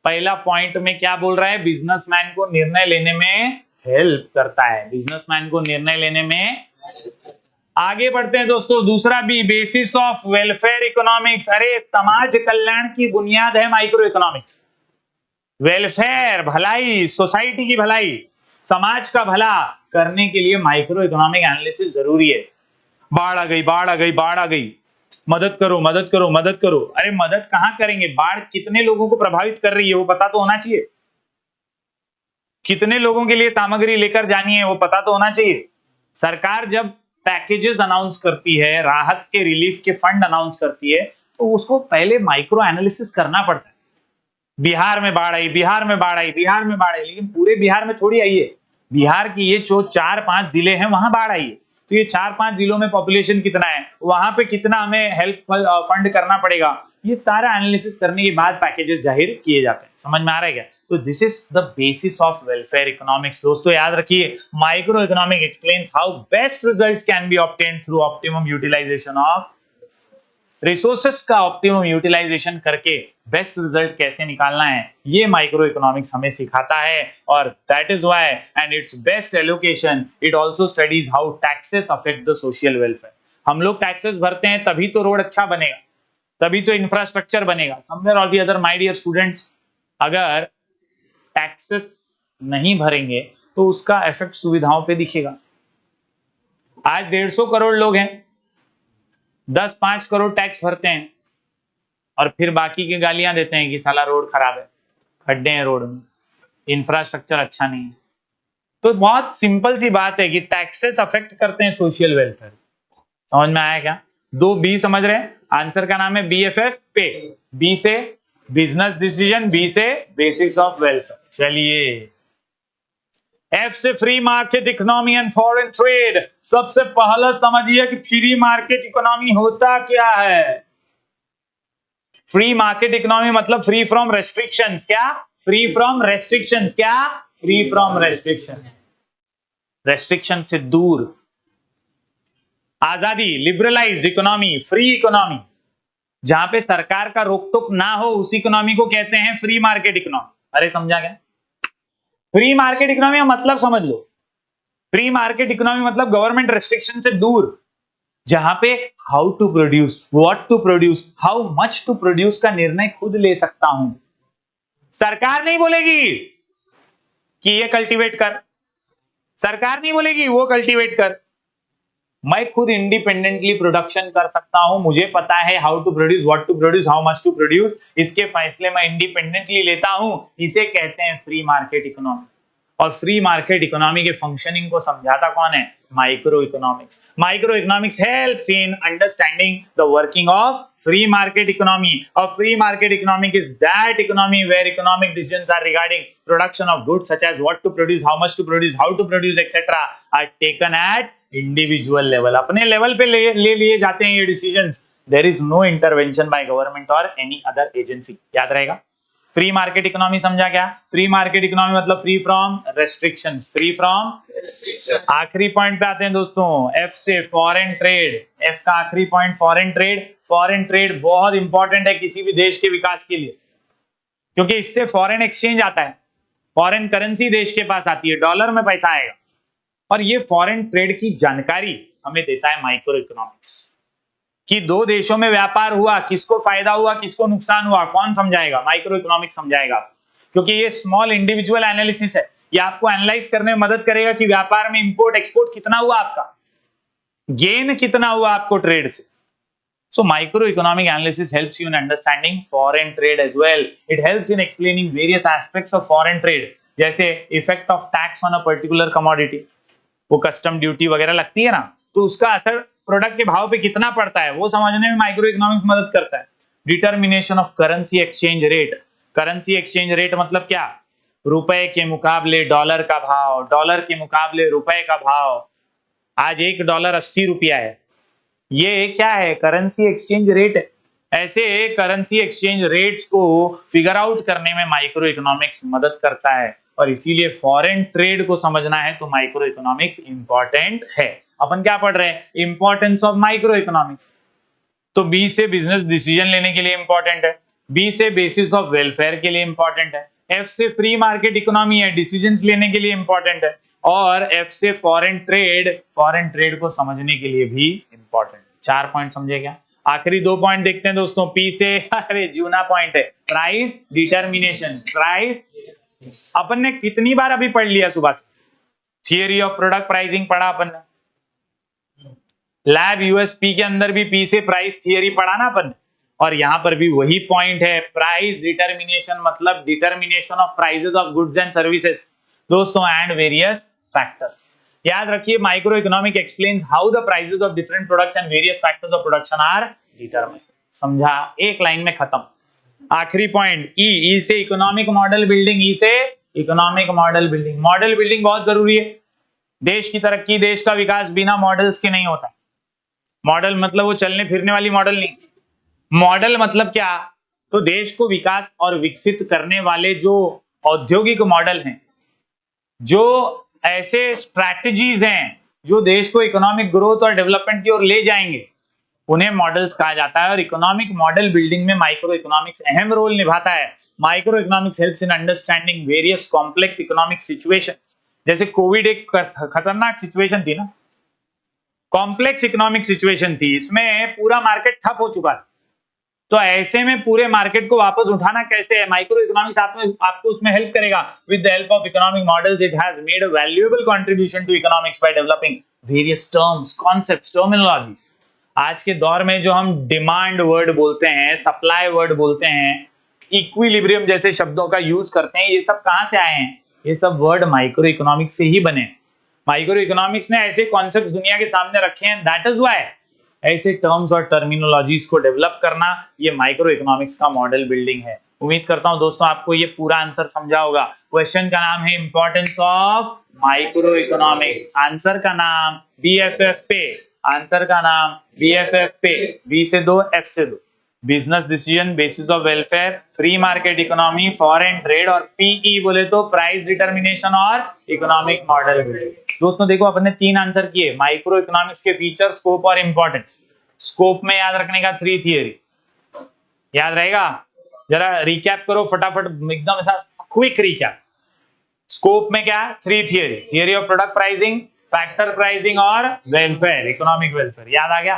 पहला पॉइंट में क्या बोल रहा है? बिजनेसमैन को निर्णय लेने में हेल्प करता है, बिजनेसमैन को निर्णय लेने में। आगे बढ़ते हैं दोस्तों। दूसरा भी, बेसिस ऑफ वेलफेयर इकोनॉमिक्स। अरे समाज कल्याण की बुनियाद है माइक्रो इकोनॉमिक्स। वेलफेयर, भलाई, सोसाइटी की भलाई, समाज का भला करने के लिए माइक्रो इकोनॉमिक एनालिसिस जरूरी है। बाढ़ आ गई, बाढ़ आ गई, बाढ़ आ गई, मदद करो, मदद करो, मदद करो। अरे मदद कहां करेंगे? बाढ़ कितने लोगों को प्रभावित कर रही है वो पता तो होना चाहिए। कितने लोगों के लिए सामग्री लेकर जानी है वो पता तो होना चाहिए। सरकार जब पैकेजेस अनाउंस करती है, राहत के, रिलीफ के फंड अनाउंस करती है, तो उसको पहले माइक्रो एनालिसिस करना पड़ता है। बिहार में बाढ़ आई, बिहार में बाढ़ आई, बिहार में बाढ़ आई, लेकिन पूरे बिहार में थोड़ी आई है। बिहार की ये जो 4-5 जिले हैं वहां बाढ़ आई है, तो ये 4-5 जिलों में पॉपुलेशन कितना है, वहां पे कितना हमें हेल्प फंड करना पड़ेगा, ये सारा एनालिसिस करने के बाद पैकेजेस जाहिर किए जाते हैं। समझ में आ रहा है क्या? तो this is the basis of welfare economics. दोस्तों याद रखिए, micro economic explains how best results can be obtained through optimum utilisation of resources का ऑप्टिमम यूटिलाइजेशन करके बेस्ट रिजल्ट कैसे निकालना है, ये माइक्रो इकोनॉमिक्स हमें सिखाता है। और that is why and it's best allocation it also studies how taxes affect the social welfare. हम लोग टैक्सेस भरते हैं तभी तो रोड अच्छा बनेगा, तभी तो इंफ्रास्ट्रक्चर बनेगा। Somewhere or the other my dear students, अगर टैक्सेस नहीं भरेंगे तो उसका इफेक्ट सुविधाओं पे दिखेगा। आज 150 करोड़ लोग हैं, 10-5 करोड़ टैक्स भरते हैं और फिर बाकी के गालियां देते हैं कि साला रोड खराब है, खड्डे हैं रोड में, इंफ्रास्ट्रक्चर अच्छा नहीं है। तो बहुत सिंपल सी बात है कि टैक्सेस अफेक्ट करते हैं सोशल वेलफेयर। समझ में आया क्या? 2B समझ रहे हैं? आंसर का नाम है BFF पे। बी से बिजनेस डिसीजन, बी से बेसिस ऑफ वेलफेयर। चलिए, F से free market economy and foreign trade. सबसे पहला समझिए कि फ्री मार्केट इकोनॉमी होता क्या है। फ्री मार्केट इकोनॉमी मतलब फ्री फ्रॉम रेस्ट्रिक्शंस। क्या? Free from restrictions. क्या? फ्री फ्रॉम रेस्ट्रिक्शन, रेस्ट्रिक्शन से दूर, आजादी, लिबरलाइज्ड इकोनॉमी, फ्री इकोनॉमी, जहां पे सरकार का रोक टोक ना हो, उस इकोनॉमी को कहते हैं फ्री मार्केट इकोनॉमी। अरे समझा क्या? फ्री मार्केट इकोनॉमी का मतलब समझ लो। फ्री मार्केट इकोनॉमी मतलब गवर्नमेंट रेस्ट्रिक्शन से दूर, जहां पे how to produce, what to produce, how much to produce का निर्णय खुद ले सकता हूं। सरकार नहीं बोलेगी कि ये कल्टीवेट कर, सरकार नहीं बोलेगी वो कल्टीवेट कर, मैं खुद इंडिपेंडेंटली प्रोडक्शन कर सकता हूं। मुझे पता है how to produce, what to produce, how much to produce, इसके फैसले मैं इंडिपेंडेंटली लेता हूं। इसे कहते हैं फ्री मार्केट इकोनॉमी। और फ्री मार्केट इकोनॉमी के फंक्शनिंग को समझाता कौन है? Micro economics. Micro economics helps in understanding the working of free market economy. A free market economic is that economy where economic decisions are regarding production of goods such as what to produce, how much to produce, how to produce, etc. are taken at individual level. अपने लेवल पे ले लिए जाते हैं ये decisions. There is no intervention by government or any other agency. याद रहेगा? फ्री मार्केट इकोनॉमी समझा क्या? फ्री मार्केट इकोनॉमी मतलब free from restrictions, free from restriction. आखिरी पॉइंट पे आते हैं दोस्तों, एफ से फॉरेन ट्रेड। एफ का आखिरी point foreign trade. Foreign trade बहुत इंपॉर्टेंट है किसी भी देश के विकास के लिए, क्योंकि इससे फॉरेन एक्सचेंज आता है, फॉरेन करेंसी देश के पास आती है, डॉलर में पैसा आएगा। और ये फॉरेन ट्रेड की जानकारी हमें देता है माइक्रो इकोनॉमिक्स, कि दो देशों में व्यापार हुआ, किसको फायदा हुआ, किसको नुकसान हुआ, कौन समझाएगा? Micro economics समझाएगा। क्योंकि ये स्मॉल इंडिविजुअल एनालिसिस है, ये आपको एनालाइज करने में मदद करेगा कि व्यापार में इंपोर्ट एक्सपोर्ट कितना हुआ, आपका गेन कितना हुआ आपको ट्रेड से। So microeconomic analysis helps you in understanding foreign trade as well. It helps in explaining various aspects of foreign trade, जैसे effect of tax on a particular commodity, वो कस्टम ड्यूटी वगैरह लगती है ना, तो उसका असर प्रोडक्ट के भाव पे कितना पड़ता है, वो समझने में माइक्रो इकोनॉमिक्स मदद करता है। Determination of currency exchange rate. Currency exchange rate मतलब क्या? रुपए के मुकाबले डॉलर का भाव, डॉलर के मुकाबले रुपए का भाव। आज $1 80 रुपया है, ये क्या है? करेंसी एक्सचेंज रेट है। ऐसे करेंसी एक्सचेंज रेट्स को फिगर आउट करने में माइक्रो इकोनॉमिक्स मदद करता है, और इसीलिए फॉरेन ट्रेड को समझना है तो माइक्रो इकोनॉमिक्स इंपॉर्टेंट है। अपन क्या पढ़ रहे हैं? Importance of micro economics. तो बी से बिजनेस डिसीजन लेने के लिए इंपॉर्टेंट है, बी से बेसिस ऑफ वेलफेयर के लिए इंपॉर्टेंट है, एफ से फ्री मार्केट इकोनॉमी है, डिसीजंस लेने के लिए इंपॉर्टेंट है, और एफ से फॉरेन ट्रेड को समझने के लिए भी इंपॉर्टेंट। 4 पॉइंट समझे क्या? आखिरी 2 पॉइंट देखते हैं दोस्तों। पी से, अरे जूना पॉइंट है, प्राइस डिटर्मिनेशन। प्राइस अपन ने कितनी बार अभी पढ़ लिया सुबह से? थियरी ऑफ प्रोडक्ट प्राइसिंग पढ़ा अपन ने, लैब यूएसपी के अंदर भी पी से प्राइस थियरी पढ़ा ना अपन ने, और यहां पर भी वही पॉइंट है। प्राइस डिटर्मिनेशन मतलब determination of prices of goods and services दोस्तों, एंड वेरियस फैक्टर्स। याद रखिए, micro economic explains how the prices of different products and various factors of production are determined. समझा, एक लाइन में खत्म। आखिरी पॉइंट ई से इकोनॉमिक मॉडल बिल्डिंग, ई से economic model building. Model building बहुत जरूरी है। देश की तरक्की, देश का विकास बिना मॉडल्स के नहीं होता। मॉडल मतलब वो चलने फिरने वाली मॉडल नहीं। मॉडल मतलब क्या? तो देश को विकास और विकसित करने वाले जो औद्योगिक मॉडल हैं, जो ऐसे स्ट्रैटेजीज हैं जो देश को इकोनॉमिक ग्रोथ और डेवलपमेंट की ओर ले जाएंगे, उन्हें मॉडल्स कहा जाता है। और इकोनॉमिक मॉडल बिल्डिंग में माइक्रो इकोनॉमिक्स अहम रोल निभाता है। Micro economics helps in understanding various complex economic situations. जैसे कोविड एक खतरनाक सिचुएशन थी ना, कॉम्प्लेक्स इकोनॉमिक सिचुएशन थी, इसमें पूरा मार्केट ठप हो चुका था। तो ऐसे में पूरे मार्केट को वापस उठाना कैसे है, माइक्रो इकोनॉमिक्स आपको उसमें हेल्प करेगा। With the help of economic models it has made a valuable contribution to economics by developing various terms, concepts, terminologies. आज के दौर में जो हम डिमांड वर्ड बोलते हैं, सप्लाई वर्ड बोलते हैं, इक्विलिब्रियम जैसे शब्दों का यूज करते हैं, ये सब कहां से आए हैं? ये सब वर्ड माइक्रो इकोनॉमिक्स से ही बने। माइक्रो इकोनॉमिक्स ने ऐसे कॉन्सेप्ट दुनिया के सामने रखे हैं, दैट इज व्हाई ऐसे टर्म्स और टर्मिनोलॉजीज को डेवलप करना ये माइक्रो इकोनॉमिक्स का मॉडल बिल्डिंग है। उम्मीद करता हूं दोस्तों आपको ये पूरा आंसर समझा होगा। क्वेश्चन का नाम है importance of micro economics, answer का नाम BFF पे, आंसर का नाम BFF पे, B से 2 F से 2, business decision, basis of welfare, free market economy, foreign trade, और PE बोले तो प्राइस डिटर्मिनेशन और इकोनॉमिक मॉडल बिल्डिंग। दोस्तों देखो अपन ने 3 आंसर किए। माइक्रो इकोनॉमिक्स के फीचर, स्कोप और इंपॉर्टेंस। स्कोप में याद रखने का 3 थियरी, याद रहेगा? जरा रिकैप करो फटाफट, एकदम ऐसा क्विक रिकैप। स्कोप में क्या? 3 theory, theory of product pricing, factor pricing और वेलफेयर, इकोनॉमिक वेलफेयर। याद आ गया?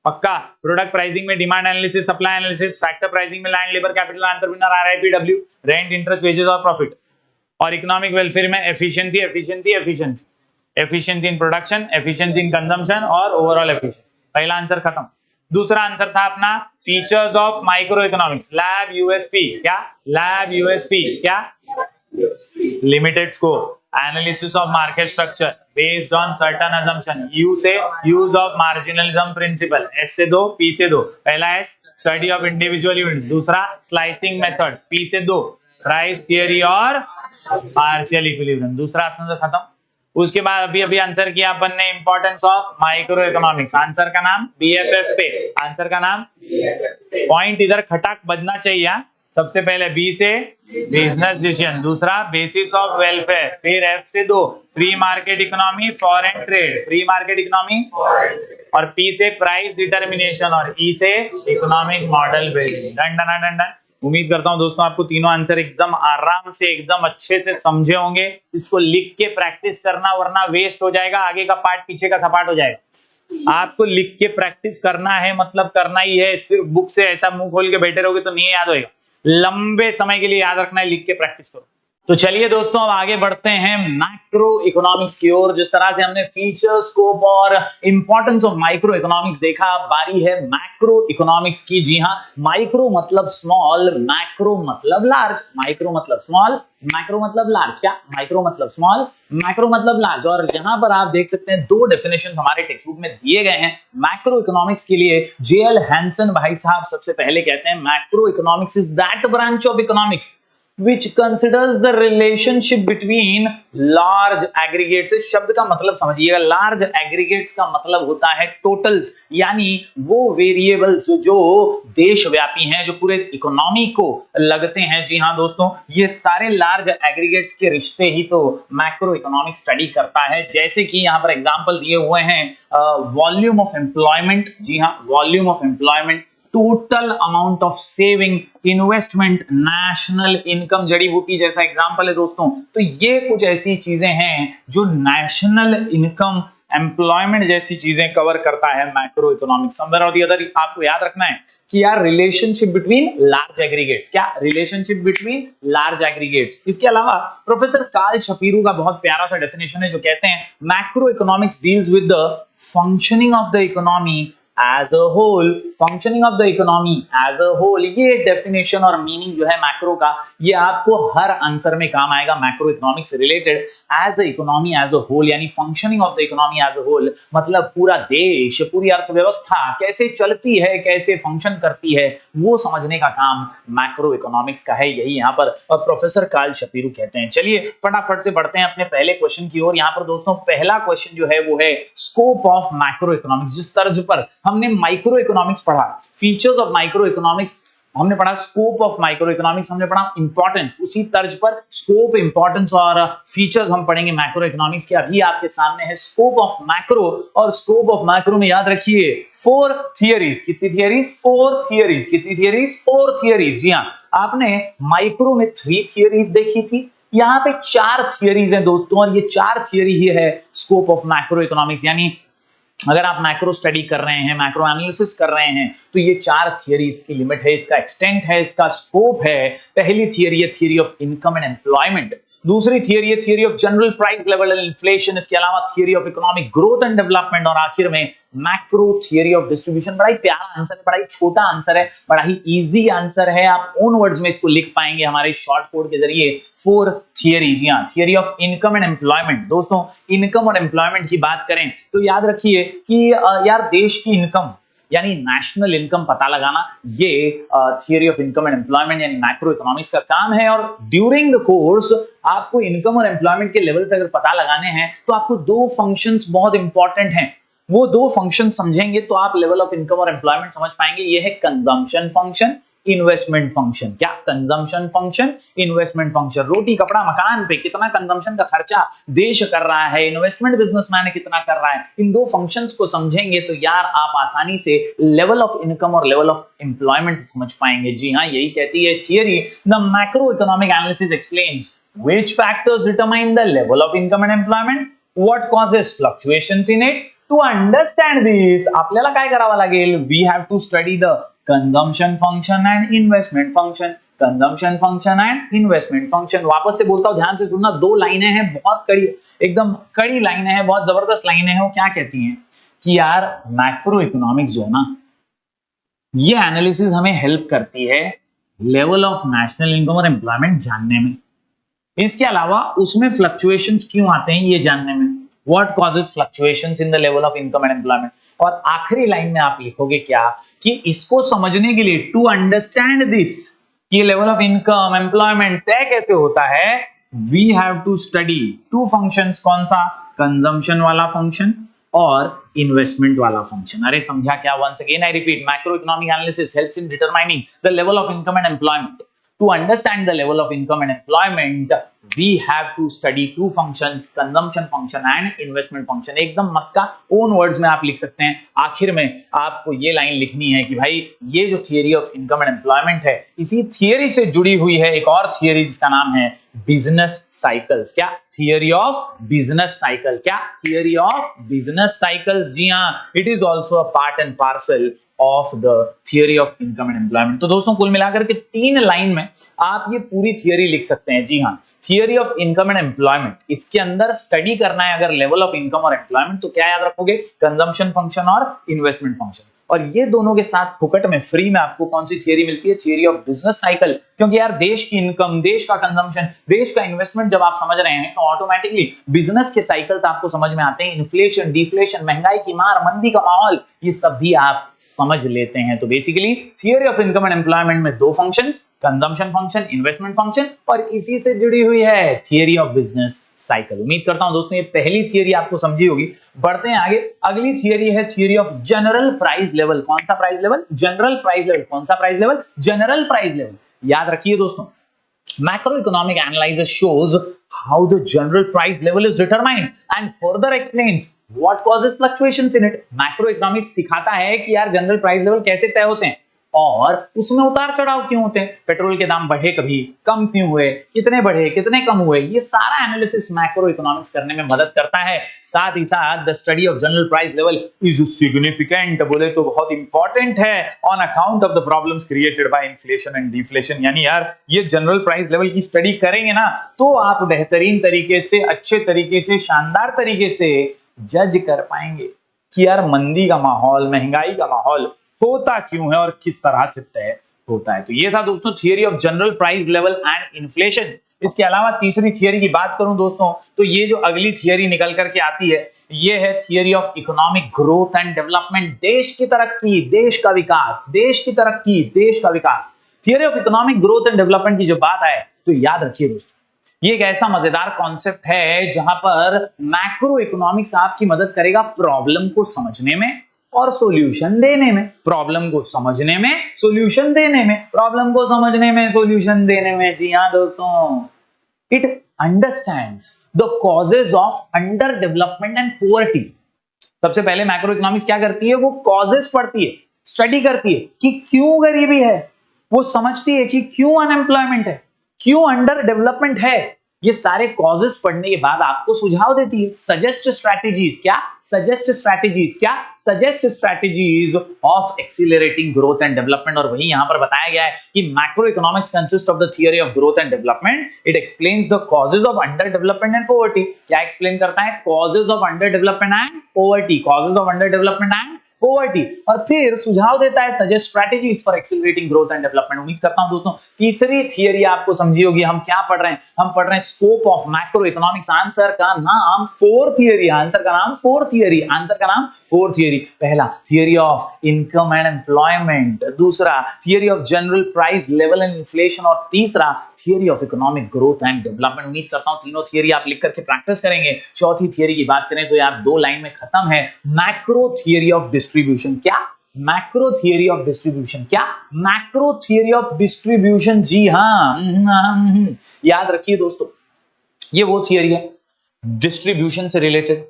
पक्का। प्रोडक्ट प्राइसिंग में demand analysis, supply analysis, factor pricing में land, labour, capital, entrepreneur, RIPW, rent, interest, wages और प्रॉफिट, और इकोनॉमिक वेलफेयर में efficiency, efficiency, efficiency, efficiency in production, efficiency in consumption और ओवरऑल एफिशिएंसी। पहला आंसर खत्म। दूसरा आंसर था अपना features of micro economics, LAB USP। क्या? लैब USP क्या? Limited scope, analysis of market structure based on certain assumption, you से use of marginalism principal, S से 2 P से 2। पहला है स्टडी ऑफ इंडिविजुअल यूनिट्स, दूसरा स्लाइसिंग मेथड, P से 2 प्राइस थियरी और पार्शियल इक्विलिब्रियम। दूसरा आंसर खत्म। उसके बाद अभी आंसर किया अपन ने importance of micro economics, answer का नाम BFF पे, आंसर का नाम पॉइंट इधर खटाक बजना चाहिए। सबसे पहले B से बिजनेस डिसीजन, दूसरा बेसिस ऑफ वेलफेयर, फिर F से 2 free market economy, foreign trade, free market economy, और P से प्राइस डिटर्मिनेशन, और E से economic model building. Done done done done. उम्मीद करता हूं दोस्तों आपको तीनों आंसर एकदम आराम से, एकदम अच्छे से समझे होंगे। इसको लिख के प्रैक्टिस करना, वरना वेस्ट हो जाएगा, आगे का पार्ट पीछे का सपाट हो जाएगा। आपको लिख के प्रैक्टिस करना है, मतलब करना ही है। सिर्फ बुक से ऐसा मुंह खोल के बैठे रहोगे तो नहीं याद होएगा। लंबे समय के लिए याद रखना है, लिख के प्रैक्टिस करो। तो चलिए दोस्तों अब आगे बढ़ते हैं मैक्रो इकोनॉमिक्स की ओर। जिस तरह से हमने फीचर, स्कोप और इंपॉर्टेंस ऑफ माइक्रो इकोनॉमिक्स देखा, बारी है मैक्रो इकोनॉमिक्स की। जी हाँ, माइक्रो मतलब स्मॉल, मैक्रो मतलब लार्ज। माइक्रो मतलब स्मॉल, मैक्रो मतलब लार्ज। क्या? माइक्रो मतलब स्मॉल, मैक्रो मतलब लार्ज। और जहां पर आप देख सकते हैं 2 डेफिनेशन हमारे टेक्स्ट बुक में दिए गए हैं मैक्रो इकोनॉमिक्स के लिए। JL हैंसन भाई साहब सबसे पहले कहते हैं macro economics is that branch of economics which considers the relationship between large aggregates। इस शब्द का मतलब समझिएगा, large aggregates का मतलब होता है टोटल्स, यानी वो वेरिएबल्स जो देशव्यापी हैं, जो पूरे इकोनॉमी को लगते हैं। जी हाँ दोस्तों, ये सारे लार्ज एग्रीगेट्स के रिश्ते ही तो मैक्रो इकोनॉमिक्स स्टडी करता है। जैसे कि यहाँ पर एग्जांपल दिए हुए हैं वॉल्यूम ऑफ एम्प्लॉयमेंट। जी हाँ, volume of employment, total amount of saving, investment, national income, जड़ी बूटी जैसा एग्जांपल है दोस्तों। तो ये कुछ ऐसी चीजें हैं जो नेशनल इनकम, एम्प्लॉयमेंट जैसी चीजें कवर करता है macro economics. Somewhere or the other आपको याद रखना है कि यार रिलेशनशिप बिटवीन लार्ज एग्रीगेट्स। क्या? Relationship between large aggregates. इसके अलावा प्रोफेसर कार्ल शपीरो का बहुत प्यारा सा डेफिनेशन है जो कहते हैं macro economics deals with the functioning of the economy as a whole, functioning of the economy as a whole, ये डेफिनेशन और मीनिंग जो है मैक्रो का, ये आपको हर आंसर में काम आएगा मैक्रो इकोनॉमिक्स से related. As a economy as a whole यानी functioning of the economy as a whole, मतलब पूरा देश, पूरी अर्थव्यवस्था कैसे चलती है, कैसे फंक्शन करती है, वो समझने का काम मैक्रो इकोनॉमिक्स का है, यही यहाँ पर प्रोफेसर कार्ल शपीरो कहते हैं। चलिए फटाफट से बढ़ते हैं अपने पहले क्वेश्चन की ओर। यहाँ पर दोस्तों पहला क्वेश्चन जो है वो है स्कोप ऑफ मैक्रो इकोनॉमिक्स। जिस तर्ज पर हमने माइक्रो इकोनॉमिक्स पढ़ा, फीचर्स ऑफ माइक्रो इकोनॉमिक्स हमने पढ़ा, स्कोप ऑफ माइक्रो इकोनॉमिक्स हमने पढ़ा, इंपॉर्टेंस, उसी तर्ज पर स्कोप, इंपॉर्टेंस और फीचर्स हम पढ़ेंगे मैक्रो इकोनॉमिक्स के। अभी आपके सामने है स्कोप ऑफ मैक्रो, और स्कोप ऑफ मैक्रो में याद रखिए 4 थियरीज। कितनी थियरीज? 4 थियरीज। कितनी थियरीज? 4 थियरीज। जी हाँ, आपने माइक्रो में 3 थियरीज देखी थी, यहाँ पे 4 थियरीज हैं दोस्तों, और ये 4 थियरी ही है स्कोप ऑफ मैक्रो इकोनॉमिक्स। यानी अगर आप मैक्रो स्टडी कर रहे हैं, मैक्रो एनालिसिस कर रहे हैं, तो ये 4 थियरी इसकी लिमिट है, इसका एक्सटेंट है, इसका स्कोप है। पहली थियरी है theory of income and employment, दूसरी थियरी है theory of general price level and inflation, इसके अलावा theory of economic growth and development, और आखिर में मैक्रो थियरी ऑफ डिस्ट्रीब्यूशन। बड़ा ही प्यारा आंसर है, बड़ा ही छोटा आंसर है, बड़ा ही इजी आंसर है, आप ओन वर्ड्स में इसको लिख पाएंगे हमारे शॉर्ट कोड के जरिए। 4 थियरी, जी हाँ, theory of income and employment. दोस्तों इनकम और एम्प्लॉयमेंट की बात करें तो याद रखिए कि यार देश की इनकम यानी नेशनल इनकम पता लगाना, ये theory of income and employment यानी मैक्रो इकोनॉमिक्स का काम है। और ड्यूरिंग द कोर्स आपको इनकम और एम्प्लॉयमेंट के लेवल्स अगर पता लगाने हैं तो आपको 2 फंक्शंस बहुत इंपॉर्टेंट हैं, वो 2 फंक्शन समझेंगे तो आप लेवल ऑफ इनकम और एम्प्लॉयमेंट समझ पाएंगे। ये है कंजम्पशन फंक्शन, इन्वेस्टमेंट फंक्शन। क्या? Consumption function, investment function. रोटी कपड़ा मकान पे कितना कंजम्पशन का खर्चा देश कर रहा है, इन्वेस्टमेंट बिजनेसमैन कितना कर रहा है, इन 2 फंक्शंस को समझेंगे तो यार आप आसानी से लेवल ऑफ इनकम और लेवल ऑफ एम्प्लॉयमेंट समझ पाएंगे। जी हाँ, यही कहती है theory. The macro economic analysis explains which factors determine the level of income and employment, what causes fluctuations in it. To understand this आपल्याला काय करावं लागेल? We have to study the consumption function and investment function, consumption function and investment function। वापस से बोलता हूं, ध्यान से सुनना, 2 लाइनें हैं, बहुत कड़ी, एकदम कड़ी लाइनें हैं, बहुत जबरदस्त लाइनें हैं। वो क्या कहती हैं कि यार मैक्रो इकोनॉमिक्स जो है ना, ये एनालिसिस हमें हेल्प करती है लेवल ऑफ नेशनल इनकम और एम्प्लॉयमेंट जानने में। इसके अलावा उसमें फ्लक्चुएशंस क्यों आते हैं ये जानने में, what causes fluctuations in the level of income and employment. और आखिरी लाइन में आप लिखोगे क्या कि इसको समझने के लिए, टू अंडरस्टैंड दिस, ये लेवल ऑफ इनकम एम्प्लॉयमेंट तय कैसे होता है, we have to study 2 functions. कौन सा? कंजम्पशन वाला फंक्शन और इन्वेस्टमेंट वाला फंक्शन। अरे समझा क्या? Once again I repeat, macro economic analysis helps in determining the level of income and employment. To understand the level of income and employment, we have to study 2 functions, consumption function and investment function। एकदम मस्का, ओन वर्ड्स में आप लिख सकते हैं। आखिर में आपको ये लाइन लिखनी है कि भाई ये जो theory of income and employment है, इसी थियरी से जुड़ी हुई है एक और थियरी जिसका नाम है बिजनेस साइकिल्स। क्या? Theory of business cycle. क्या? Theory of business cycles. जी हाँ, it is also a part and parcel of the theory of income and employment. तो दोस्तों कुल मिलाकर के 3 लाइन में आप ये पूरी थियरी लिख सकते हैं। जी हाँ, theory of income and employment, इसके अंदर स्टडी करना है अगर लेवल ऑफ इनकम और एम्प्लॉयमेंट, तो क्या याद रखोगे? कंजम्पशन फंक्शन और इन्वेस्टमेंट फंक्शन। और ये दोनों के साथ फुकट में फ्री में आपको कौन सी थियरी मिलती है? Theory of business cycle. क्योंकि यार देश की इनकम, देश का कंजम्पशन, देश का इन्वेस्टमेंट जब आप समझ रहे हैं तो ऑटोमेटिकली बिजनेस के साइकिल्स आपको समझ में आते हैं। इन्फ्लेशन, डिफ्लेशन, महंगाई की मार, मंदी का माहौल, ये सब भी आप समझ लेते हैं। तो basically theory of income and employment में 2 functions, consumption function, investment function, और इसी से जुड़ी हुई है थियरी ऑफ बिजनेस साइकिल। उम्मीद करता हूं दोस्तों ये पहली थियरी आपको समझी होगी। बढ़ते हैं आगे। अगली थियरी है theory of general price level. कौन सा price level? General price level. कौन सा price level? General price level. याद रखिए दोस्तों, macroeconomic analysis shows how the general price level is determined and further explains what causes fluctuations in it। macroeconomics सिखाता है कि यार जनरल प्राइस लेवल कैसे तय होते हैं और उसमें उतार चढ़ाव क्यों होते हैं, पेट्रोल के दाम बढ़े, कभी कम क्यों हुए, कितने बढ़े, कितने कम हुए, ये सारा एनालिसिस मैक्रो इकोनॉमिक्स करने में मदद करता है। साथ ही साथ the study of general price level is significant, बोले तो बहुत इंपॉर्टेंट है, on account of the problems created by inflation and deflation. यानी यार ये जनरल प्राइस लेवल की स्टडी करेंगे ना तो आप बेहतरीन तरीके से, अच्छे तरीके से, शानदार तरीके से जज कर पाएंगे कि यार मंदी का माहौल, महंगाई का माहौल होता क्यों है और किस तरह से तय होता है। तो ये था दोस्तों theory of general price level and inflation. इसके अलावा तीसरी थियरी की बात करूं दोस्तों, तो ये जो अगली थियरी निकल करके आती है, ये है theory of economic growth and development. देश की तरक्की, देश का विकास, देश की तरक्की, देश का विकास। Theory of economic growth and development की जो बात आए तो याद रखिए दोस्तों, ये एक ऐसा मजेदार कॉन्सेप्ट है जहां पर मैक्रो इकोनॉमिक्स आपकी मदद करेगा प्रॉब्लम को समझने में और सॉल्यूशन देने में। प्रॉब्लम को समझने में, सॉल्यूशन देने में, प्रॉब्लम को समझने में, सॉल्यूशन देने में। जी हां दोस्तों, it understands the causes of under development and poverty. सबसे पहले मैक्रो इकोनॉमिक्स क्या करती है, वो कॉजेज पढ़ती है, स्टडी करती है कि क्यों गरीबी है, वो समझती है कि क्यों अनएम्प्लॉयमेंट है, क्यों अंडर डेवलपमेंट है। ये सारे कॉजेस पढ़ने के बाद आपको सुझाव देती है, सजेस्ट स्ट्रैटेजीज। क्या सजेस्ट स्ट्रैटेजीज? क्या suggest strategies of accelerating growth and development. और वही यहां पर बताया गया है कि macro economics consist of the theory of growth and development. It explains the causes of under development and poverty. क्या एक्सप्लेन करता है? Causes of under development and poverty, causes of under development and poverty. और फिर सुझाव देता है suggest strategies for accelerating growth and development. उम्मीद करता हूं दोस्तों तीसरी थियरी आपको समझी होगी। हम क्या पढ़ रहे हैं? हम पढ़ रहे हैं scope of macro economics. Answer का नाम फोर थियरी, आंसर का नाम फोर थियरी, आंसर का नाम फोर थियरी। पहला theory of income and employment, दूसरा theory of general price level and inflation, और तीसरा theory of economic growth and development. उम्मीद करता हूं तीनों थियरी आप लिख करके प्रैक्टिस करेंगे। चौथी थियरी की बात करें तो यार दो लाइन में खत्म है, मैक्रो थियरी ऑफ डिस्ट्रीब्यूशन। क्या? Macro theory of distribution. क्या? Macro theory of distribution. जी हां, याद रखिए दोस्तों, ये वो थियरी है डिस्ट्रीब्यूशन से related.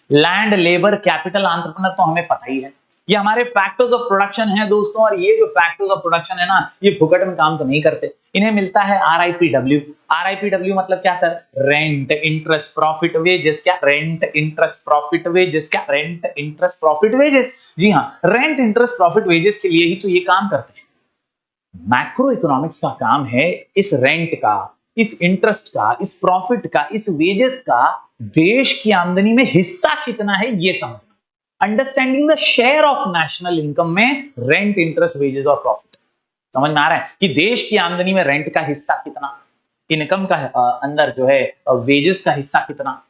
Land, labour, capital, entrepreneur तो हमें पता ही है, ये हमारे फैक्टर्स ऑफ प्रोडक्शन है दोस्तों। और ये जो फैक्टर्स ऑफ प्रोडक्शन है ना, ये फुकट में काम तो नहीं करते, इन्हें मिलता है RIPW। RIPW मतलब क्या sir? Rent, interest, profit, wages. क्या? Rent, interest, profit, wages. क्या? Rent, interest, profit, wages. जी हां, रेंट, इंटरेस्ट, प्रॉफिट, वेजेस के लिए ही तो ये काम करते हैं। मैक्रो इकोनॉमिक्स का काम है इस रेंट का, इस इंटरेस्ट का, इस प्रॉफिट का, इस वेजेस का देश की आमदनी में हिस्सा कितना है ये समझना। Understanding the share of national income में रेंट, इंटरेस्ट, वेजेस और प्रॉफिट। समझ में आ रहा है कि देश की आमदनी में रेंट का हिस्सा कितना, इनकम का अंदर जो है वेजेस का हिस्सा कितना,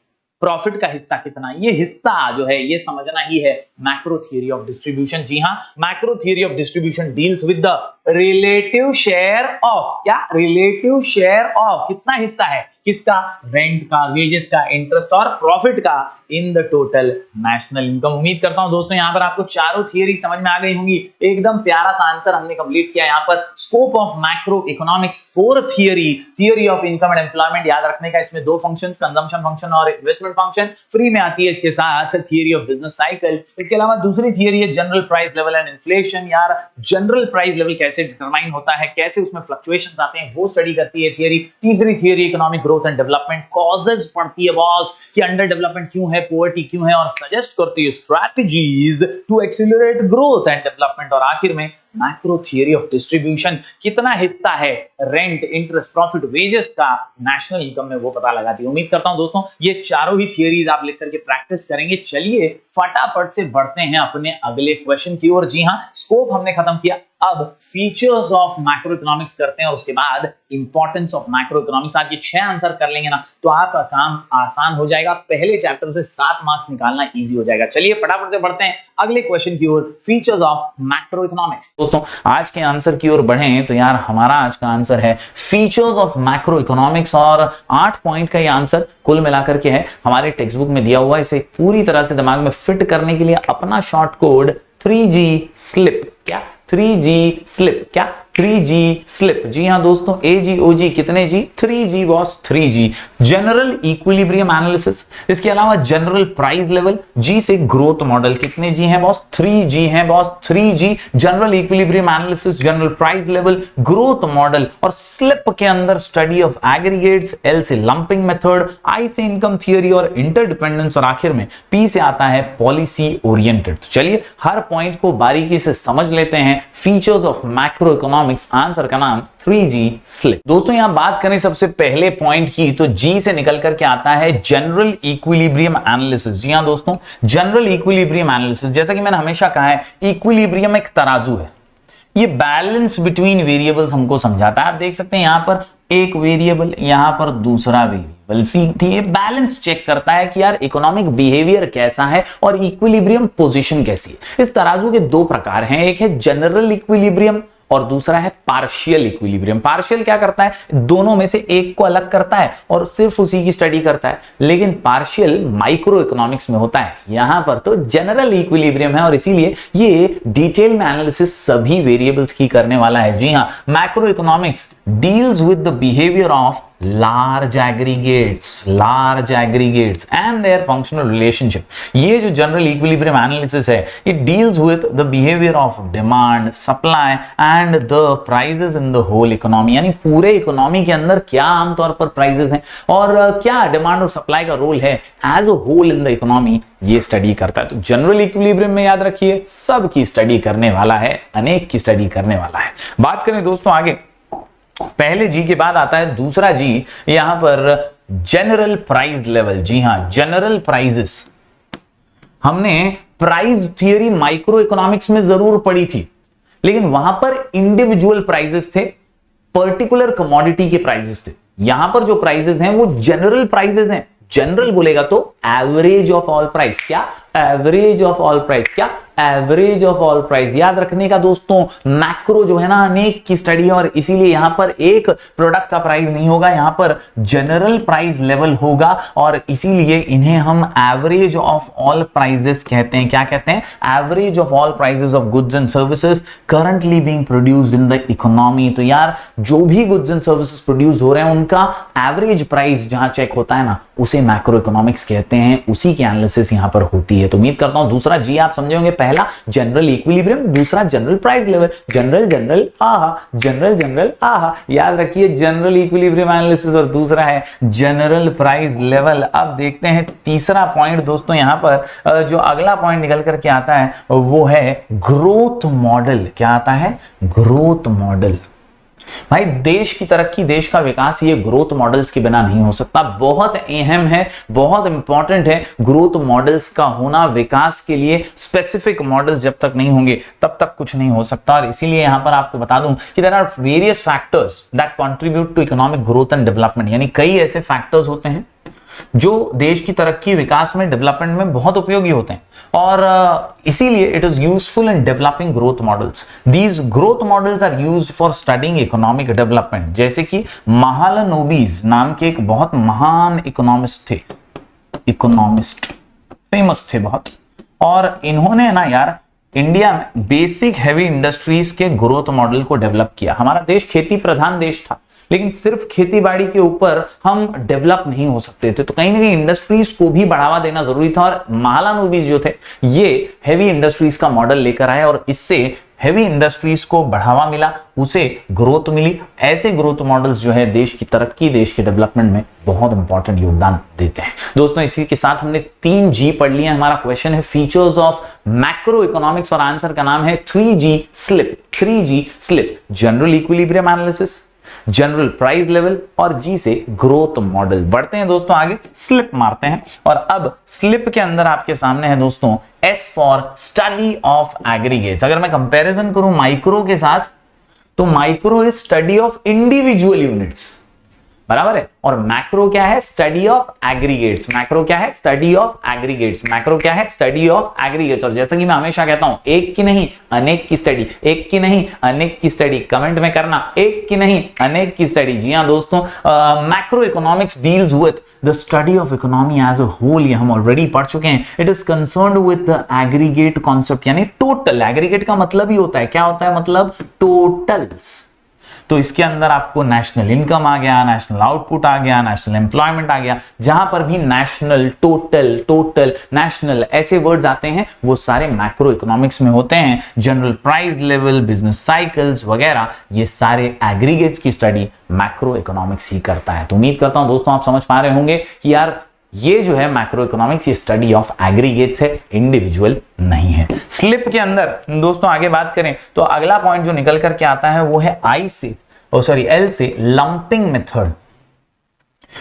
प्रॉफिट का हिस्सा कितना, ये हिस्सा जो है ये समझना ही है मैक्रो थियरी ऑफ डिस्ट्रीब्यूशन। जी हां, macro theory of distribution deals with the relative share of. क्या? रिलेटिव शेयर ऑफ, कितना हिस्सा है किसका? रेंट का, वेजेस का, इंटरेस्ट और प्रॉफिट का in the total national income. उम्मीद करता हूं दोस्तों यहां पर आपको चारों थियरी समझ में आ गई होंगी। एकदम प्यारा सा आंसर हमने कंप्लीट किया यहां पर। Scope of macro economics four theory, theory of income and employment याद रखने का, इसमें दो फंक्शंस, कंजम्पशन फंक्शन और इन्वेस्टमेंट फंक्शन फ्री में आती है। इसके साथ थियरी ऑफ बिजनेस साइकिल। इसके अलावा दूसरी थियरी है general price level and inflation. यार जनरल प्राइस लेवल कैसे डिटरमाइन होता है, कैसे उसमें फ्लक्चुएशंस आते हैं, वो स्टडी करती है थियरी। तीसरी theory economic growth and development, causes पढ़ती है बॉस कि अंडर डेवलपमेंट क्यों है, पॉवर्टी क्यों है, और सजेस्ट करती है strategies to accelerate growth and development. और आखिर में मैक्रो थियरी ऑफ डिस्ट्रीब्यूशन, कितना हिस्सा है रेंट, इंटरेस्ट, प्रॉफिट, वेजेस का नेशनल इनकम में, वो पता लगाती है। उम्मीद करता हूं दोस्तों ये चारों ही थियरीज आप लिख करके प्रैक्टिस करेंगे। चलिए फटाफट से बढ़ते हैं अपने अगले क्वेश्चन की ओर। जी हां, स्कोप हमने खत्म किया, अब फीचर्स ऑफ मैक्रो इकोनॉमिक्स करते हैं, उसके बाद इंपॉर्टेंस ऑफ मैक्रो इकोनॉमिक्स। आप ये 6 आंसर कर लेंगे ना तो आपका काम आसान हो जाएगा, पहले चैप्टर से 7 मार्क्स निकालना इजी हो जाएगा। चलिए फटाफट से बढ़ते हैं अगले क्वेश्चन की ओर, फीचर्स ऑफ मैक्रो इकोनॉमिक्स। दोस्तों आज के आंसर की ओर बढ़ें तो यार हमारा आज का आंसर है फीचर्स ऑफ मैक्रो इकोनॉमिक्स, और 8 पॉइंट का ये आंसर कुल मिलाकर के है, हमारे टेक्स्ट बुक में दिया हुआ है। इसे पूरी तरह से दिमाग में फिट करने के लिए अपना शॉर्ट कोड 3G स्लिप। क्या? 3G slip. क्या? 3G slip. जी हां दोस्तों, AGOG कितने जी? 3G boss, 3G। General equilibrium analysis, इसके अलावा जनरल प्राइस लेवल, G से ग्रोथ मॉडल, कितने जी हैं बॉस? 3G हैं boss, 3G। General equilibrium analysis, general price level, growth model, और स्लिप के अंदर स्टडी ऑफ एग्रीगेट्स, L से लंपिंग मेथड, I से इनकम थियरी और इंटरडिपेंडेंस, और आखिर में P से आता है पॉलिसी ओरिएंटेड। तो चलिए हर पॉइंट को बारीकी से समझ लेते हैं। Features of macro economics economics, answer का नाम 3G स्लिप। दोस्तों यहां बात करें सबसे पहले पॉइंट की, तो जी से निकल करके आता है जनरल इक्विलिब्रियम एनालिसिस। जी हां दोस्तों, जनरल इक्विलिब्रियम एनालिसिस, जैसा कि मैंने हमेशा कहा है, इक्विलिब्रियम एक तराजू है, ये बैलेंस बिटवीन वेरिएबल्स हमको समझाता है। आप देख सकते हैं यहां पर एक वेरिएबल, यहां पर दूसरा वेरिएबल, ये बैलेंस चेक करता है कि यार इकोनॉमिक बिहेवियर कैसा है और इक्विलिब्रियम पोजीशन कैसी है। इस तराजू के दो प्रकार हैं, एक है जनरल इक्विलिब्रियम और दूसरा है पार्शियल इक्विलिब्रियम। पार्शियल क्या करता है, दोनों में से एक को अलग करता है और सिर्फ उसी की स्टडी करता है, लेकिन पार्शियल माइक्रो इकोनॉमिक्स में होता है। यहां पर तो जनरल इक्विलिब्रियम है और इसीलिए ये डिटेल में एनालिसिस सभी वेरिएबल्स की करने वाला है। जी हां, macro economics deals with the behaviour of large aggregates and their functional relationship। ये जो जनरल इक्विलिब्रियम एनालिसिस है, it deals with the behavior of demand, supply and the prices in the whole economy। यानी पूरे इकोनॉमी के अंदर क्या आमतौर पर प्राइसेस हैं और क्या डिमांड और सप्लाई का रोल है as a whole in the economy, ये स्टडी करता है। तो जनरल इक्विलिब्रियम में याद रखिए सब की स्टडी करने वाला है, अनेक की स्टडी करने वाला है। बात करें दोस्तों आगे, पहले जी के बाद आता है दूसरा जी, यहां पर जनरल प्राइस लेवल। जी हां, जनरल प्राइजेस, हमने प्राइस थियरी माइक्रो इकोनॉमिक्स में जरूर पढ़ी थी, लेकिन वहां पर इंडिविजुअल प्राइजेस थे, पर्टिकुलर कमोडिटी के प्राइजेस थे। यहां पर जो प्राइजेस हैं वो जनरल प्राइजेस हैं। जनरल बोलेगा तो एवरेज ऑफ ऑल प्राइस, क्या एवरेज ऑफ ऑल प्राइस, क्या एवरेज ऑफ ऑल प्राइस। याद रखने का दोस्तों, मैक्रो जो है ना अनेक की स्टडी है और इसीलिए यहां पर एक प्रोडक्ट का प्राइस नहीं होगा, यहां पर जनरल प्राइस लेवल होगा और इसीलिए इन्हें हम एवरेज ऑफ ऑल प्राइसेस कहते हैं। क्या कहते हैं, average of all prices of goods and services currently being produced in the economy. तो यार जो भी गुड्स एंड सर्विसेज प्रोड्यूस्ड हो रहे हैं उनका एवरेज प्राइस जहां चेक होता है ना, उसे मैक्रो इकोनॉमिक्स कहते हैं, उसी की एनालिसिस यहां पर होती है। तो उम्मीद करता हूं दूसरा जी आप समझे होंगे, पहला जनरल इक्विलिब्रियम, दूसरा जनरल प्राइस लेवल। जनरल आहा, जनरल आहा, याद रखिए जनरल इक्विलिब्रियम एनालिसिस और दूसरा है जनरल प्राइस लेवल। अब देखते हैं तीसरा पॉइंट दोस्तों, यहां पर जो अगला पॉइंट निकल करके आता है वो है ग्रोथ मॉडल। क्या आता है, ग्रोथ मॉडल। भाई देश की तरक्की, देश का विकास ये ग्रोथ मॉडल्स के बिना नहीं हो सकता। बहुत अहम है, बहुत इंपॉर्टेंट है ग्रोथ मॉडल्स का होना विकास के लिए। स्पेसिफिक मॉडल्स जब तक नहीं होंगे तब तक कुछ नहीं हो सकता और इसीलिए यहां पर आपको बता दूं कि there are various factors that contribute to economic growth and development. यानी कई ऐसे फैक्टर्स होते हैं जो देश की तरक्की, विकास में, डेवलपमेंट में बहुत उपयोगी होते हैं और इसीलिए it is useful in developing growth models. These growth models are used for studying economic development. जैसे कि महालनोबिस नाम के एक बहुत महान इकोनॉमिस्ट थे, इकोनॉमिस्ट फेमस थे बहुत, और इन्होंने ना यार इंडिया में बेसिक हैवी इंडस्ट्रीज के ग्रोथ मॉडल को डेवलप किया। हमारा देश खेती प्रधान देश था, लेकिन सिर्फ खेती बाड़ी के ऊपर हम डेवलप नहीं हो सकते थे, तो कहीं ना कहीं इंडस्ट्रीज को भी बढ़ावा देना जरूरी था और महालनोबिस जो थे ये हैवी इंडस्ट्रीज का मॉडल लेकर आए और इससे हैवी इंडस्ट्रीज को बढ़ावा मिला, उसे ग्रोथ मिली। ऐसे ग्रोथ मॉडल्स जो है देश की तरक्की, देश के डेवलपमेंट में बहुत इंपॉर्टेंट योगदान देते हैं। दोस्तों इसी के साथ हमने 3G पढ़ लिया। हमारा क्वेश्चन है फीचर्स ऑफ मैक्रो इकोनॉमिक्स और आंसर का नाम है 3G slip. 3G slip, general equilibrium analysis, general price level और जी से ग्रोथ मॉडल। बढ़ते हैं दोस्तों आगे, स्लिप मारते हैं और अब स्लिप के अंदर आपके सामने है दोस्तों S for study of aggregates. अगर मैं कंपैरिजन करूं माइक्रो के साथ तो micro is study of individual units, बराबर है, और मैक्रो क्या है, स्टडी ऑफ एग्रीगेट्स। मैक्रो क्या है, स्टडी ऑफ एग्रीगेट्स। मैक्रो क्या है, स्टडी ऑफ एग्रीगेट्स। और जैसा कि मैं हमेशा कहता हूं, एक की नहीं अनेक की स्टडी, एक की नहीं अनेक की स्टडी। कमेंट में करना, एक की नहीं अनेक की स्टडी। जी हां दोस्तों, macro economics deals with the study of economy as a whole, ये हम ऑलरेडी पढ़ चुके हैं। It is concerned with the aggregate concept, यानी टोटल। एग्रीगेट का मतलब ही होता है, क्या होता है, मतलब टोटल्स। तो इसके अंदर आपको नेशनल इनकम आ गया, नेशनल आउटपुट आ गया, नेशनल एम्प्लॉयमेंट आ गया। जहां पर भी नेशनल, टोटल, नेशनल ऐसे वर्ड्स आते हैं वो सारे मैक्रो इकोनॉमिक्स में होते हैं। General price level, business cycles वगैरह, ये सारे एग्रीगेट्स की स्टडी मैक्रो इकोनॉमिक्स ही करता है। तो उम्मीद करता हूं दोस्तों आप समझ पा रहे होंगे कि यार ये जो है मैक्रो इकोनॉमिक्स, ये स्टडी ऑफ एग्रीगेट्स है, इंडिविजुअल नहीं है। स्लिप के अंदर दोस्तों आगे बात करें तो अगला पॉइंट जो निकल करके आता है वो है एल से लंपिंग मेथड।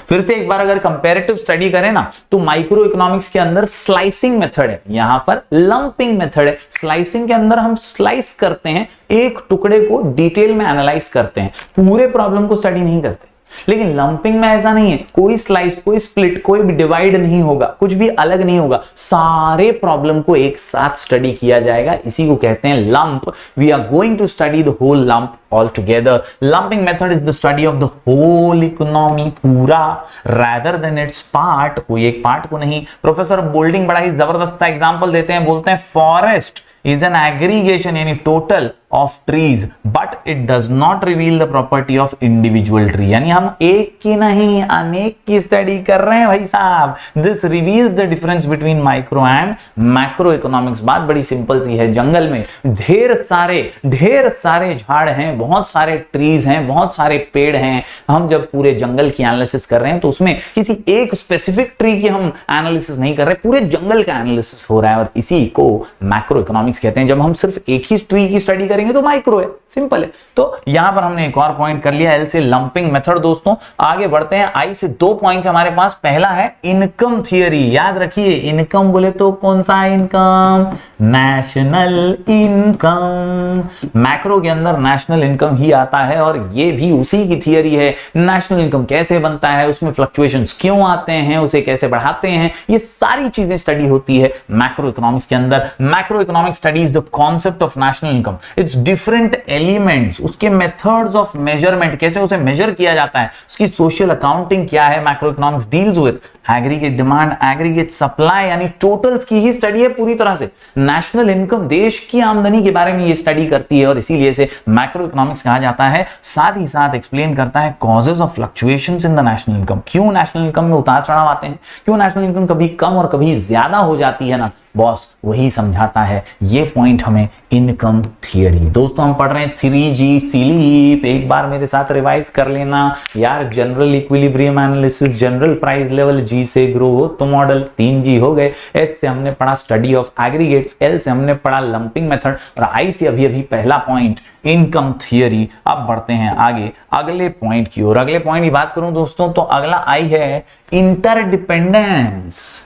फिर से एक बार अगर कंपैरेटिव स्टडी करें ना तो माइक्रो इकोनॉमिक्स के अंदर स्लाइसिंग मेथड है, यहां पर लंपिंग मेथड है। स्लाइसिंग के अंदर हम स्लाइस करते हैं, एक टुकड़े को डिटेल में एनालाइज करते हैं, पूरे प्रॉब्लम को स्टडी नहीं करते। लेकिन लंपिंग में ऐसा नहीं है, कोई स्लाइस, कोई स्प्लिट, कोई भी डिवाइड नहीं होगा, कुछ भी अलग नहीं होगा, सारे प्रॉब्लम को एक साथ स्टडी किया जाएगा। इसी को कहते हैं lump. We are going to study the whole lump all together. Lumping method is the study of the whole economy, पूरा, रादर देन इट्स पार्ट, कोई एक पार्ट को नहीं। प्रोफेसर बोल्डिंग बड़ा ही जबरदस्त एग्जांपल देते हैं, बोलते हैं फॉरेस्ट is an aggregation यानी total of trees but it does not reveal the property of individual tree। यानी हम एक की नहीं अनेक की स्टडी कर रहे हैं भाई साहब। This reveals the difference between micro and macro economics। बात बड़ी सिंपल सी है, जंगल में ढेर सारे झाड़ हैं, बहुत सारे ट्रीज हैं, बहुत सारे पेड़ हैं। हम जब पूरे जंगल की एनालिसिस कर रहे हैं तो उसमें किसी एक स्पेसिफिक ट्री की हम एनालिसिस नहीं कर रहे, पूरे जंगल का एनालिसिस हो रहा है, और इसी को मैक्रो इकोनॉमिक्स कहते हैं। जब हम सिर्फ एक ही ट्री की स्टडी करेंगे तो माइक्रो है, सिंपल है। तो यहां पर हमने एक और पॉइंट कर लिया, एल से लंपिंग मेथड। दोस्तों आगे बढ़ते हैं, आई से 2 पॉइंट्स हमारे पास। पहला है इनकम थियरी। याद रखिए, इनकम बोले तो कौन सा इनकम? National income. मैक्रो के अंदर नेशनल इनकम ही आता है और ये भी उसी की थियरी है। नेशनल इनकम कैसे बनता है, उसमें फ्लक्चुएशंस क्यों आते हैं, उसे कैसे बढ़ाते हैं, ये सारी चीजें स्टडी होती है मैक्रो इकोनॉमिक्स के अंदर। Macro economics studies the concept of national income, its different elements, उसके methods of measurement, कैसे उसे measure किया जाता है, उसकी social accounting क्या है। macro economics deals with aggregate demand, aggregate supply, यानी totals की ही study है पूरी तरह से। national income देश की आमदनी के बारे में ये study करती है और इसीलिए इसे macro economics कहा जाता है। साथ ही साथ explain करता है causes of fluctuations in the national income, क्यों national income में उतार चढ़ाव आते हैं, क्यों national income कभी कम और कभी ज्यादा हो जाती है ना, बॉस वही समझाता है। ये पॉइंट हमें इनकम थियरी। दोस्तों हम पढ़ रहे हैं 3G स्लीप, एक बार मेरे साथ रिवाइज कर लेना यार। General equilibrium analysis, general price level, G से ग्रोथ तो मॉडल, 3G हो गए। S से हमने पढ़ा स्टडी ऑफ एग्रीगेट्स, L से हमने पढ़ा लंपिंग मेथड और I से अभी पहला पॉइंट इनकम थियरी। अब बढ़ते हैं आगे अगले पॉइंट की ओर। अगले पॉइंट की बात करूं दोस्तों तो अगला I है interdependence.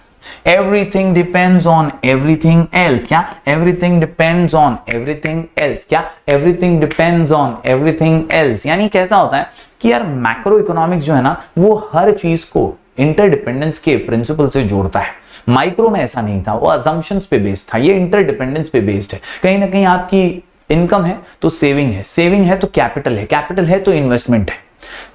Everything depends on everything else। क्या? Everything depends on everything else। क्या? Everything depends on everything else। यानी कैसा होता है कि यार मैक्रो इकोनॉमिक्स जो है ना वो हर चीज को इंटरडिपेंडेंस के प्रिंसिपल से जोड़ता है। माइक्रो में ऐसा नहीं था, वो अजम्पशंस पे बेस्ड था, ये इंटरडिपेंडेंस पे बेस्ड है। कहीं ना कहीं आपकी इनकम है तो सेविंग है, सेविंग है तो कैपिटल है, कैपिटल है तो इन्वेस्टमेंट है।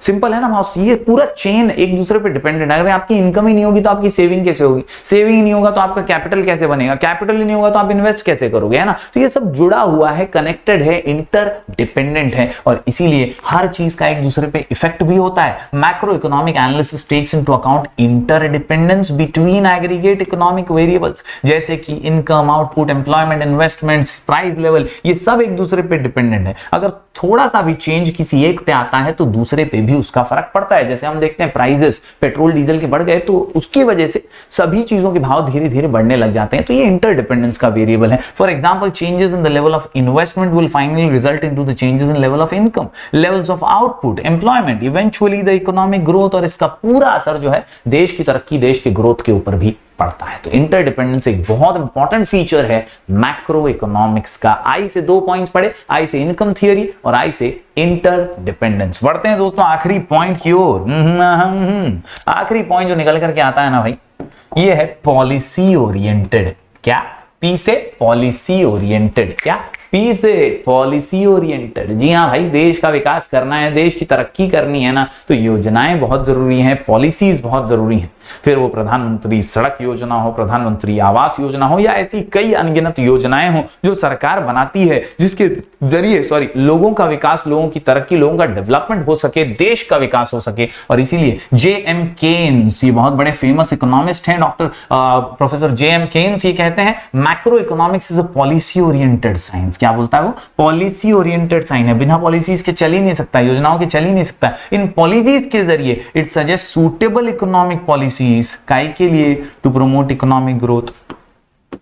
सिंपल है ना बॉस, ये पूरा चेन एक दूसरे पे डिपेंडेंट है। अगर आपकी इनकम ही नहीं होगी तो आपकी सेविंग कैसे होगी, सेविंग ही नहीं होगा तो आपका कैपिटल कैसे बनेगा, कैपिटल ही नहीं होगा तो आप इन्वेस्ट कैसे करोगे, है ना। तो ये सब जुड़ा हुआ है, कनेक्टेड है, इंटरडिपेंडेंट है और इसीलिए हर चीज का एक दूसरे पे इफेक्ट भी होता है। Macro economic analysis takes into account interdependence between aggregate economic variables, जैसे कि income, output, employment, investments, price level, ये सब एक दूसरे पे डिपेंडेंट है। अगर थोड़ा सा भी चेंज किसी एक पे आता है तो दूसरे पे भी उसका फर्क पड़ता है। जैसे हम देखते हैं प्राइसेस पेट्रोल डीजल के बढ़ गए तो उसकी वजह से सभी चीजों के भाव धीरे धीरे बढ़ने लग जाते हैं। तो ये इंटरडिपेंडेंस का वेरिएबल है। For example, changes in the level of investment will finally result into the changes in level of income, levels of output, employment, eventually the economic growth, और इसका पूरा असर जो है देश की तरक्की, देश के ग्रोथ के ऊपर भी पड़ता है। तो इंटरडिपेंडेंस एक बहुत इंपॉर्टेंट फीचर है मैक्रो इकोनॉमिक्स का। आई से 2 पॉइंट्स पढ़े, आई से इनकम थियरी और आई से इंटरडिपेंडेंस। बढ़ते हैं दोस्तों आखिरी पॉइंट की ओर। आखिरी पॉइंट जो निकल करके आता है ना भाई, ये है पॉलिसी ओरिएंटेड। क्या? पी से पॉलिसी ओरिएंटेड। क्या? पी से पॉलिसी ओरिएंटेड। जी हाँ भाई, देश का विकास करना है, देश की तरक्की करनी है ना, तो योजनाएं बहुत जरूरी हैं, पॉलिसीज बहुत जरूरी हैं। फिर वो प्रधानमंत्री सड़क योजना हो, प्रधानमंत्री आवास योजना हो या ऐसी कई अनगिनत योजनाएं हो जो सरकार बनाती है, जिसके जरिए लोगों का विकास, लोगों की तरक्की, लोगों का डेवलपमेंट हो सके, देश का विकास हो सके। और इसीलिए J.M. केन्स, ये बहुत बड़े फेमस इकोनॉमिस्ट हैं, डॉक्टर प्रोफेसर J.M. केन्स, ये कहते हैं macro economics is a policy oriented science. क्या बोलता है वो? पॉलिसी ओरिएंटेड साइंस है। बिना पॉलिसीज के चल ही नहीं सकता, योजनाओं के चल ही नहीं सकता। इन पॉलिसीज के जरिए it suggest suitable economic policy policies काई के लिए, to promote economic growth,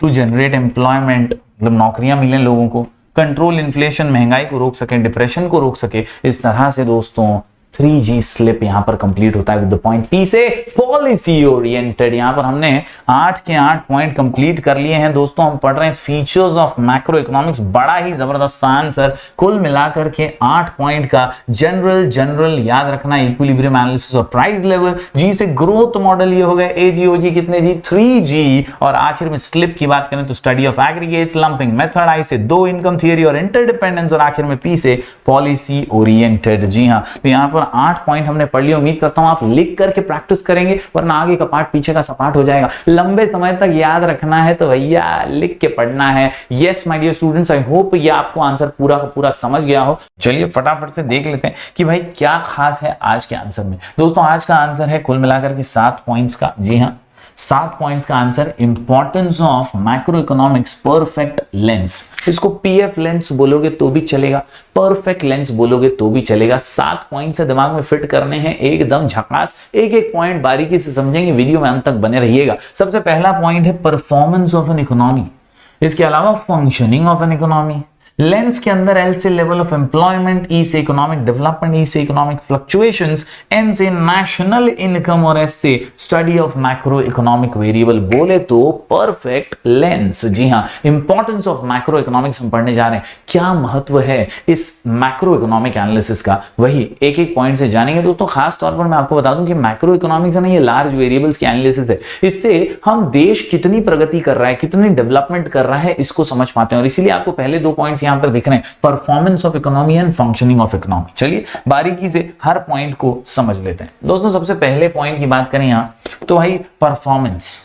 to generate employment, मतलब नौकरियां मिलें लोगों को, कंट्रोल इन्फ्लेशन, महंगाई को रोक सके, डिप्रेशन को रोक सके। इस तरह से दोस्तों 3G स्लिप यहां पर कंप्लीट होता है विद द पॉइंट पी से पॉलिसी ओरिएंटेड। यहां पर हमने 8 के 8 पॉइंट कंप्लीट कर लिए हैं दोस्तों। हम पढ़ रहे हैं फीचर्स ऑफ मैक्रो इकोनॉमिक्स, बड़ा ही जबरदस्त आंसर, कुल मिलाकर के 8 पॉइंट का। जनरल याद रखना, equilibrium analysis of price level, G से ग्रोथ मॉडल ये हो गए, एजीओजी कितने जी 3G, और आखिर में स्लिप की बात करें तो study of aggregates, lumping method, I से 2 इनकम थियरी और इंटरडिपेंडेंस, और आखिर में पी से पॉलिसी ओरिएंटेड। जी हाँ, तो यहां पर 8 पॉइंट हमने पढ़ लिया। उम्मीद करता हूं आप लिख करके प्रैक्टिस करेंगे, वरना आगे का पार्ट पीछे का सपाट हो जाएगा। लंबे समय तक याद रखना है तो भैया लिख के पढ़ना है। Yes my dear students, I hope ये आपको आंसर पूरा का पूरा समझ गया हो। चलिए फटाफट से देख लेते हैं कि भाई क्या खास है आज के आंसर में। दोस्तों आज का आंसर है कुल मिलाकर के 7 पॉइंट्स का। जी हाँ, 7 पॉइंट्स का answer, importance of macro economics perfect lens. इसको पीएफ लेंस बोलोगे तो भी चलेगा, परफेक्ट लेंस बोलोगे तो भी चलेगा। 7 पॉइंट से दिमाग में फिट करने हैं, एकदम झकास। एक एक पॉइंट बारीकी से समझेंगे, वीडियो में अंत तक बने रहिएगा। सबसे पहला पॉइंट है परफॉर्मेंस ऑफ एन इकोनॉमी, इसके अलावा functioning of an economy. Lens के अंदर एल से लेवल ऑफ एम्प्लॉयमेंट, ई से इकोनॉमिक डेवलपमेंट, ई से इकोनॉमिक फ्लक्चुएशंस, एन से नेशनल इनकम और एस से study of macro economic variable बोले तो परफेक्ट लेंस। जी हाँ, इंपॉर्टेंस ऑफ मैक्रो इकोनॉमिक्स हम पढ़ने जा रहे हैं। क्या महत्व है इस मैक्रो इकोनॉमिक एनालिसिस का, वही एक एक पॉइंट से जानेंगे दोस्तों। खास तौर पर मैं आपको बता दूं कि मैक्रो इकोनॉमिक्स है ना, ये लार्ज वेरिएबल्स की एनालिसिस है। इससे हम देश कितनी प्रगति कर रहा है, कितनी डेवलपमेंट कर रहा है, इसको समझ पाते हैं। और इसीलिए आपको पहले 2 पॉइंट्स यहां पर दिख रहे हैं, performance of economy and functioning of economy. चलिए बारीकी से हर पॉइंट को समझ लेते हैं दोस्तों। सबसे पहले पॉइंट की बात करें यहां तो भाई परफॉर्मेंस,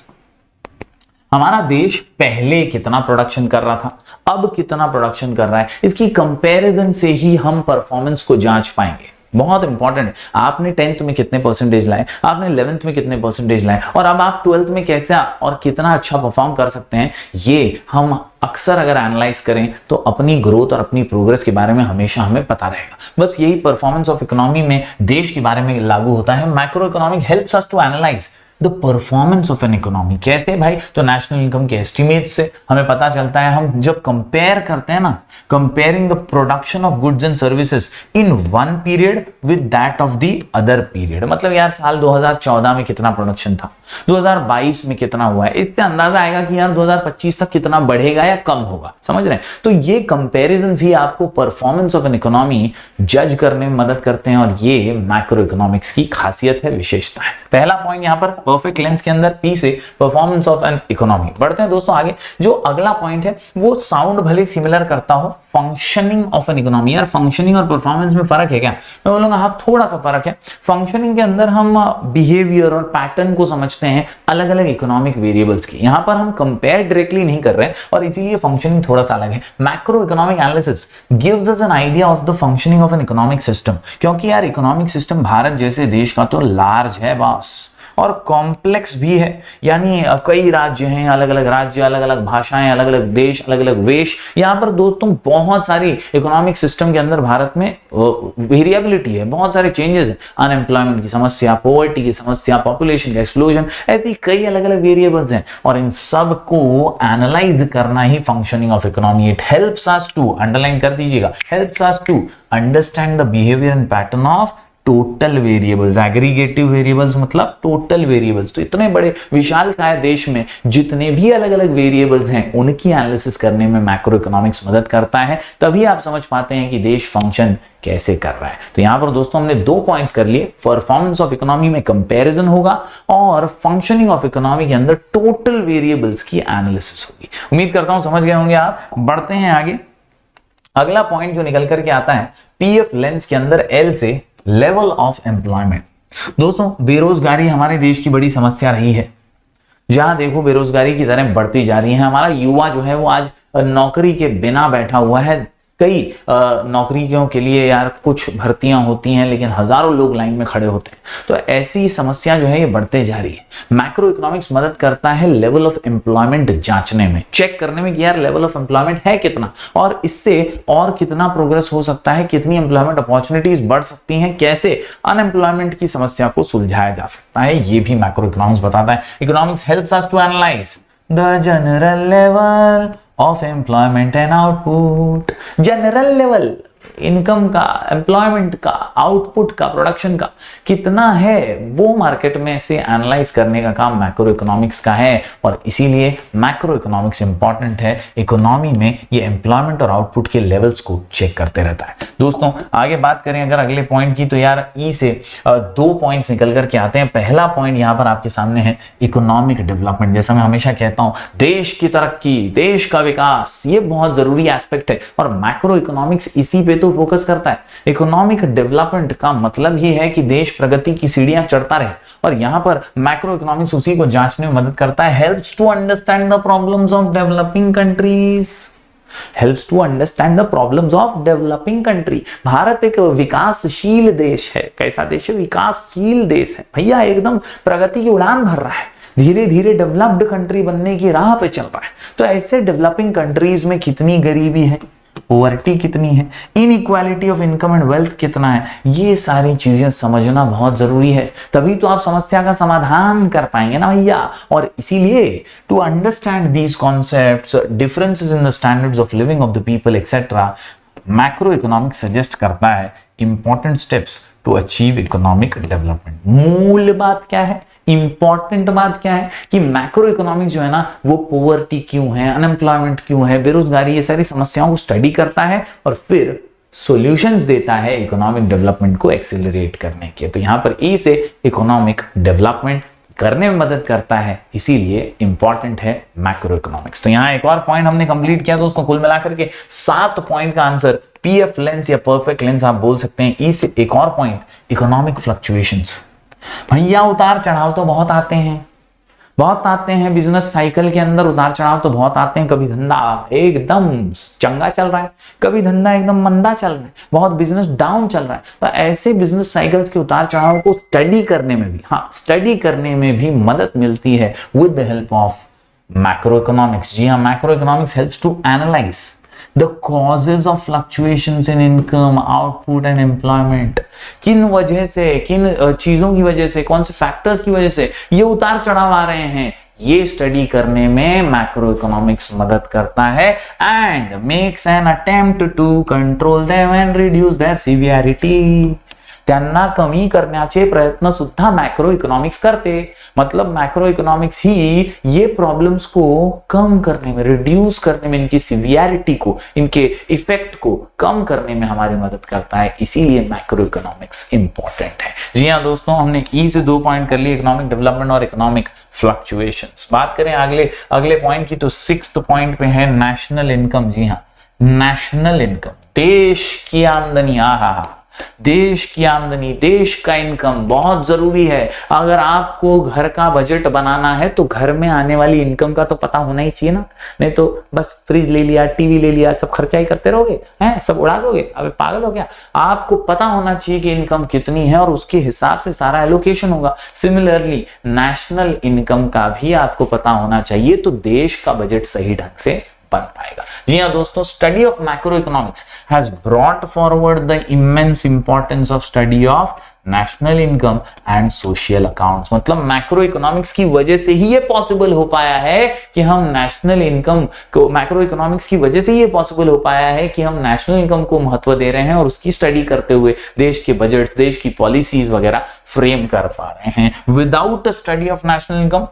हमारा देश पहले कितना प्रोडक्शन कर रहा था, अब कितना प्रोडक्शन कर रहा है, इसकी कंपैरिजन से ही हम परफॉर्मेंस को जांच पाएंगे। बहुत इंपॉर्टेंट है। आपने 10th में कितने परसेंटेज लाए, आपने 11th में कितने परसेंटेज लाए, और अब आप 12th में कैसे और कितना अच्छा परफॉर्म कर सकते हैं, ये हम अक्सर अगर एनालाइज करें तो अपनी ग्रोथ और अपनी प्रोग्रेस के बारे में हमेशा हमें पता रहेगा। बस यही परफॉर्मेंस ऑफ इकोनॉमी में देश के बारे में लागू होता है। Macro economic helps us to analyse the performance of an economy. कैसे भाई, तो नेशनल इनकम के एस्टिमेट से हमें पता चलता है। हम जब कंपेयर करते हैं ना, comparing the production of goods and services in one period with that of the other period, मतलब यार साल 2014 में कितना प्रोडक्शन था, 2022 में कितना हुआ है, इससे अंदाजा आएगा कि यार 2025 तक कितना बढ़ेगा या कम होगा। समझ रहे हैं? तो ये कंपेरिजन ही आपको परफॉर्मेंस ऑफ एन इकोनॉमी जज करने में मदद करते हैं, और ये मैक्रो इकोनॉमिक्स की खासियत है, विशेषता है। पहला पॉइंट यहां पर परफेक्ट लेंस के अंदर पी से परफॉर्मेंस ऑफ एन इकोनॉमी। बढ़ते हैं दोस्तों आगे। जो अगला पॉइंट है वो साउंड भले सिमिलर करता हो, फंक्शनिंग ऑफ एन इकोनॉमी। यार फंक्शनिंग और परफॉर्मेंस में फर्क है क्या? मैं बोलूंगा हाँ, थोड़ा सा फर्क है। फंक्शनिंग के अंदर हम बिहेवियर और पैटर्न को समझते हैं अलग अलग इकोनॉमिक वेरिएबल्स की। यहां पर हम कंपेयर डायरेक्टली नहीं कर रहे हैं, और इसीलिए फंक्शनिंग थोड़ा सा अलग है। Macro economic analysis gives us an idea of the functioning of an economic system, क्योंकि यार इकोनॉमिक सिस्टम भारत जैसे देश का तो लार्ज है बॉस, और कॉम्प्लेक्स भी है। यानी कई राज्य हैं, अलग अलग राज्य, अलग अलग भाषाएं, अलग अलग देश, अलग अलग वेश। यहां पर दोस्तों बहुत सारी इकोनॉमिक सिस्टम के अंदर भारत में वेरिएबिलिटी है, बहुत सारे चेंजेस हैं। अनएम्प्लॉयमेंट की समस्या, पॉवर्टी की समस्या, पॉपुलेशन का एक्सप्लोजन, ऐसी कई अलग अलग वेरिएबल्स हैं, और इन सब को एनालाइज करना ही functioning of economy. It helps us to, underline कर दीजिएगा, helps us to understand the behaviour and pattern of total variables. Aggregative variables मतलब टोटल वेरिएबल्स। तो इतने बड़े विशालकाय देश में जितने भी अलग अलग वेरिएबल्स हैं, उनकी एनालिसिस करने में मैक्रो इकोनॉमिक्स मदद करता है। तभी आप समझ पाते हैं कि देश फंक्शन कैसे कर रहा है। तो यहां पर दोस्तों हमने 2 पॉइंट्स कर लिए। परफॉर्मेंस ऑफ इकोनॉमी में कंपैरिजन होगा, और फंक्शनिंग ऑफ इकोनॉमी के अंदर टोटल वेरिएबल्स की एनालिसिस होगी। उम्मीद करता हूं समझ गए होंगे आप। बढ़ते हैं आगे। अगला पॉइंट जो निकल करके आता है पीएफ लेंस के अंदर एल से लेवल ऑफ एम्प्लॉयमेंट। दोस्तों बेरोजगारी हमारे देश की बड़ी समस्या रही है। जहां देखो बेरोजगारी की दरें बढ़ती जा रही हैं। हमारा युवा जो है वो आज नौकरी के बिना बैठा हुआ है। कई नौकरियों के लिए यार कुछ भर्तियां होती हैं लेकिन हजारों लोग लाइन में खड़े होते हैं, तो ऐसी समस्या जो है ये बढ़ते जा रही है। मैक्रो इकोनॉमिक्स मदद करता है लेवल ऑफ एम्प्लॉयमेंट जांचने में, चेक करने में कि यार लेवल ऑफ एम्प्लॉयमेंट है कितना और इससे और कितना प्रोग्रेस हो सकता है, कितनी एम्प्लॉयमेंट अपॉर्चुनिटीज बढ़ सकती हैं, कैसे अनएम्प्लॉयमेंट की समस्या को सुलझाया जा सकता है, ये भी मैक्रो इकोनॉमिक्स बताता है। Economics helps us to analyse the general level of employment and output. General level income का, एम्प्लॉयमेंट का, आउटपुट का, प्रोडक्शन का कितना है वो मार्केट में से एनालाइज करने का काम मैक्रो इकोनॉमिक्स का है, और इसीलिए मैक्रो इकोनॉमिक्स इंपॉर्टेंट है। इकोनॉमी में ये एम्प्लॉयमेंट और आउटपुट के लेवल्स को चेक करते रहता है। दोस्तों आगे बात करें अगर अगले पॉइंट की, तो यार ई से 2 पॉइंट्स निकल करके आते हैं। पहला पॉइंट यहाँ पर आपके सामने है इकोनॉमिक डेवलपमेंट। जैसा मैं हमेशा कहता हूं, देश की तरक्की, देश का विकास, ये बहुत जरूरी एस्पेक्ट है और मैक्रो इकोनॉमिक्स इसी पे तो फोकस करता है। इकोनॉमिक डेवलपमेंट का मतलब ये है कि देश प्रगति की सीढ़ियां चढ़ता रहे, और यहां पर मैक्रो इकोनॉमिक्स उसी को जांचने में मदद करता है। Helps to understand the problems of developing countries, helps to understand the problems of developing country. Bharat एक विकासशील देश है। कैसा देश है? विकासशील देश है भैया, एकदम प्रगति की उड़ान भर रहा है, धीरे धीरे डेवलप्ड कंट्री बनने की राह पे चल रहा है। तो ऐसे डेवलपिंग कंट्रीज में कितनी गरीबी है, पॉवर्टी कितनी है, inequality of income and wealth कितना है, ये सारी चीजें समझना बहुत जरूरी है। तभी तो आप समस्या का समाधान कर पाएंगे ना भैया। और इसीलिए to understand these concepts, differences in the standards of living of the people etcetera, macro economics suggest करता है important steps to achieve economic development. मूल बात क्या है, इंपॉर्टेंट बात क्या है कि मैक्रो इकोनॉमिक्स जो है ना वो पॉवर्टी क्यों है, अनएम्प्लॉयमेंट क्यों है, बेरोजगारी, ये सारी समस्याओं को स्टडी करता है और फिर सॉल्यूशंस देता है इकोनॉमिक डेवलपमेंट को एक्सेलरेट करने के। तो यहां पर ई से इकोनॉमिक डेवलपमेंट करने में मदद करता है, इसीलिए इंपॉर्टेंट है मैक्रो इकोनॉमिक्स। तो यहां एक और पॉइंट हमने कंप्लीट किया दोस्तों। कुल मिलाकर के 7 पॉइंट का आंसर पीएफ लेंस या परफेक्ट लेंस आप बोल सकते हैं। ई से एक और पॉइंट इकोनॉमिक फ्लक्चुएशंस। भैया उतार चढ़ाव तो बहुत आते हैं, बहुत आते हैं, बिजनेस साइकिल के अंदर उतार चढ़ाव तो बहुत आते हैं। कभी धंधा एकदम चंगा चल रहा है, कभी धंधा एकदम मंदा चल रहा है, बहुत बिजनेस डाउन चल रहा है। तो ऐसे बिजनेस साइकिल्स के उतार चढ़ाव को स्टडी करने में भी, हाँ स्टडी करने में भी मदद मिलती है with the help of macro economics. जी हाँ, macro economics helps to analyze the causes of fluctuations in income, output and employment। किन वजह से, किन चीजों की वजह से, कौन से फैक्टर्स की वजह से ये उतार चढ़ाव आ रहे हैं, ये स्टडी करने में मैक्रो इकोनॉमिक्स मदद करता है and makes an attempt to control them and reduce their severity. त्यांना कमी करण्याचे प्रयत्न सुद्धा मैक्रो इकोनॉमिक्स करते। मतलब मैक्रो इकोनॉमिक्स ही ये प्रॉब्लम्स को कम करने में, रिड्यूस करने में, इनकी सिवियरिटी को, इनके इफेक्ट को कम करने में हमारी मदद करता है। इसीलिए मैक्रो इकोनॉमिक्स इंपॉर्टेंट है। जी हाँ दोस्तों, हमने ई से 2 पॉइंट कर लिए, इकोनॉमिक डेवलपमेंट और इकोनॉमिक फ्लक्चुएशंस। बात करें अगले पॉइंट की, तो 6th पॉइंट पे है नेशनल इनकम। जी हाँ, नेशनल इनकम, देश की आमदनी। देश की आमदनी, देश का इनकम बहुत जरूरी है। अगर आपको घर का बजट बनाना है तो घर में आने वाली इनकम का तो पता होना ही चाहिए ना, नहीं तो बस फ्रिज ले लिया, टीवी ले लिया, सब खर्चा ही करते रहोगे, हैं सब उड़ा दोगे। अबे पागल हो क्या? आपको पता होना चाहिए कि इनकम कितनी है और उसके हिसाब से सारा एलोकेशन होगा। सिमिलरली नेशनल इनकम का भी आपको पता होना चाहिए, तो देश का बजट सही ढंग से बन पाएगा। जी हाँ दोस्तों, study of macro economics has brought forward the immense importance of study of national income and social accounts. मतलब मैक्रो इकोनॉमिक्स की वजह से ही ये पॉसिबल हो पाया है कि हम नेशनल इनकम को, मैक्रो इकोनॉमिक्स की वजह से ये पॉसिबल हो पाया है कि हम नेशनल इनकम को महत्व दे रहे हैं और उसकी स्टडी करते हुए देश के बजट, देश की पॉलिसीज वगैरह फ्रेम कर पा रहे हैं। Without a study of national income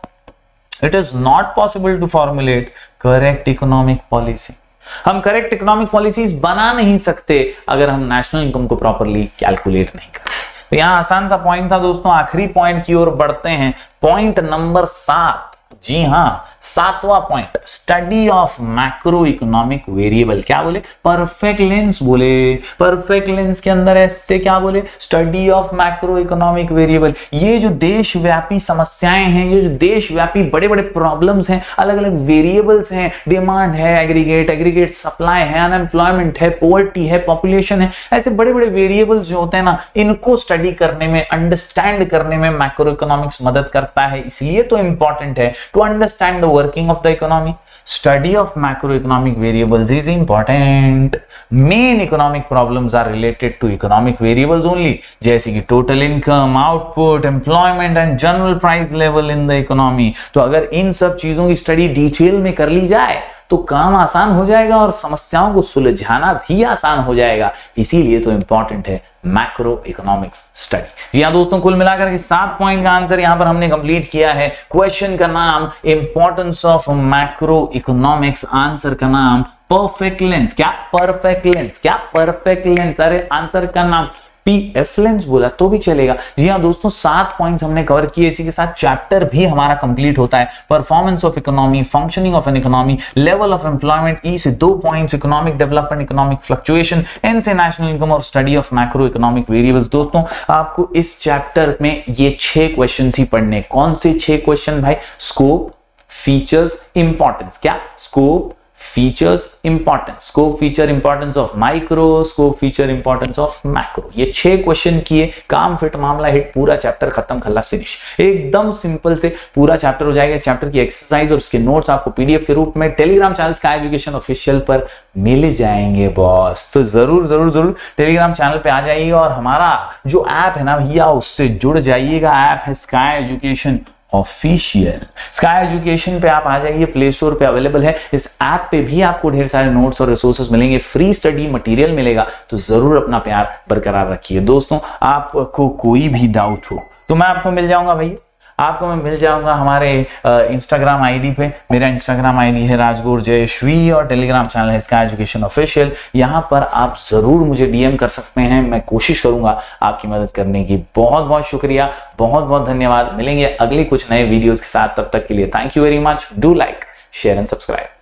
it is not possible to formulate correct economic policy। हम करेक्ट इकोनॉमिक पॉलिसीज बना नहीं सकते अगर हम नेशनल इनकम को प्रॉपरली कैलकुलेट नहीं करते। तो यहां आसान सा पॉइंट था दोस्तों। आखिरी पॉइंट की ओर बढ़ते हैं, पॉइंट नंबर 7। जी हाँ, 7वां point, study of macro economic variable. क्या बोले? परफेक्ट लेंस बोले। परफेक्ट लेंस के अंदर ऐसे क्या बोले? Study of macro economic variable. ये जो देशव्यापी समस्याएं हैं, ये जो देशव्यापी बड़े बड़े प्रॉब्लम्स हैं, अलग अलग वेरिएबल्स हैं, डिमांड है, एग्रीगेट सप्लाई है, अनएम्प्लॉयमेंट है, पॉवर्टी है, पॉपुलेशन है, ऐसे बड़े बड़े वेरिएबल्स जो होते हैं ना, इनको स्टडी करने में, अंडरस्टैंड करने में मैक्रो इकोनॉमिक्स मदद करता है। इसलिए तो इंपॉर्टेंट है to understand the working of the economy. Study of macroeconomic variables is important. Main economic problems are related to economic variables only, जैसे कि total income, output, employment and general price level in the economy. तो अगर इन सब चीजों की स्टडी डिटेल में कर ली जाए तो काम आसान हो जाएगा और समस्याओं को सुलझाना भी आसान हो जाएगा। इसीलिए तो इंपॉर्टेंट है मैक्रो इकोनॉमिक्स स्टडी। जी हाँ दोस्तों, कुल मिलाकर के 7 पॉइंट का आंसर यहां पर हमने कंप्लीट किया है। क्वेश्चन का नाम importance of macro economics, answer का नाम परफेक्ट लेंस। क्या? Perfect lens. क्या? Perfect lens. अरे आंसर का नाम पीएफ लेंस बोला तो भी चलेगा। जी हाँ दोस्तों, 7 पॉइंट्स हमने कवर किए। इसी के साथ चैप्टर भी हमारा कंप्लीट होता है। Performance of economy, functioning of an economy, level of employment, E से 2 points, economic development, economic fluctuation, N से नेशनल इनकम और study of macro economic variables. दोस्तों आपको इस चैप्टर में ये 6 क्वेश्चन ही पढ़ने। कौन से 6 क्वेश्चन भाई? Scope, features, importance. क्या? Scope, features, importance. Scope, feature, importance of micro, scope, feature, importance of macro. ये 6 क्वेश्चन किए, काम फिट, मामला हिट, पूरा चैप्टर खत्म, खल्लास फिनिश। एकदम सिंपल से पूरा चैप्टर हो जाएगा। इस चैप्टर की एक्सरसाइज और उसके नोट्स आपको पीडीएफ के रूप में Telegram channel sky education official पर मिल जाएंगे बॉस। तो जरूर जरूर जरूर टेलीग्राम चैनल पे आ जाइए और हमारा जो ऐप है ना भैया, उससे जुड़ जाइएगा। ऐप है sky education official. Sky education पे आप आ जाइए, प्ले स्टोर पे अवेलेबल है। इस ऐप पे भी आपको ढेर सारे नोट्स और रिसोर्सेज मिलेंगे, फ्री स्टडी मटेरियल मिलेगा। तो जरूर अपना प्यार बरकरार रखिए। दोस्तों आपको कोई भी डाउट हो तो मैं आपको मिल जाऊंगा भैया, आपको मैं मिल जाऊंगा हमारे इंस्टाग्राम आईडी पे। मेरा इंस्टाग्राम आईडी है राजगुरु जयश्वी और टेलीग्राम चैनल है स्काई एजुकेशन ऑफिशियल। यहाँ पर आप जरूर मुझे डीएम कर सकते हैं, मैं कोशिश करूंगा आपकी मदद करने की। बहुत बहुत शुक्रिया, बहुत बहुत धन्यवाद। मिलेंगे अगले कुछ नए वीडियोस के साथ, तब तक के लिए thank you very much. Do like, share and subscribe.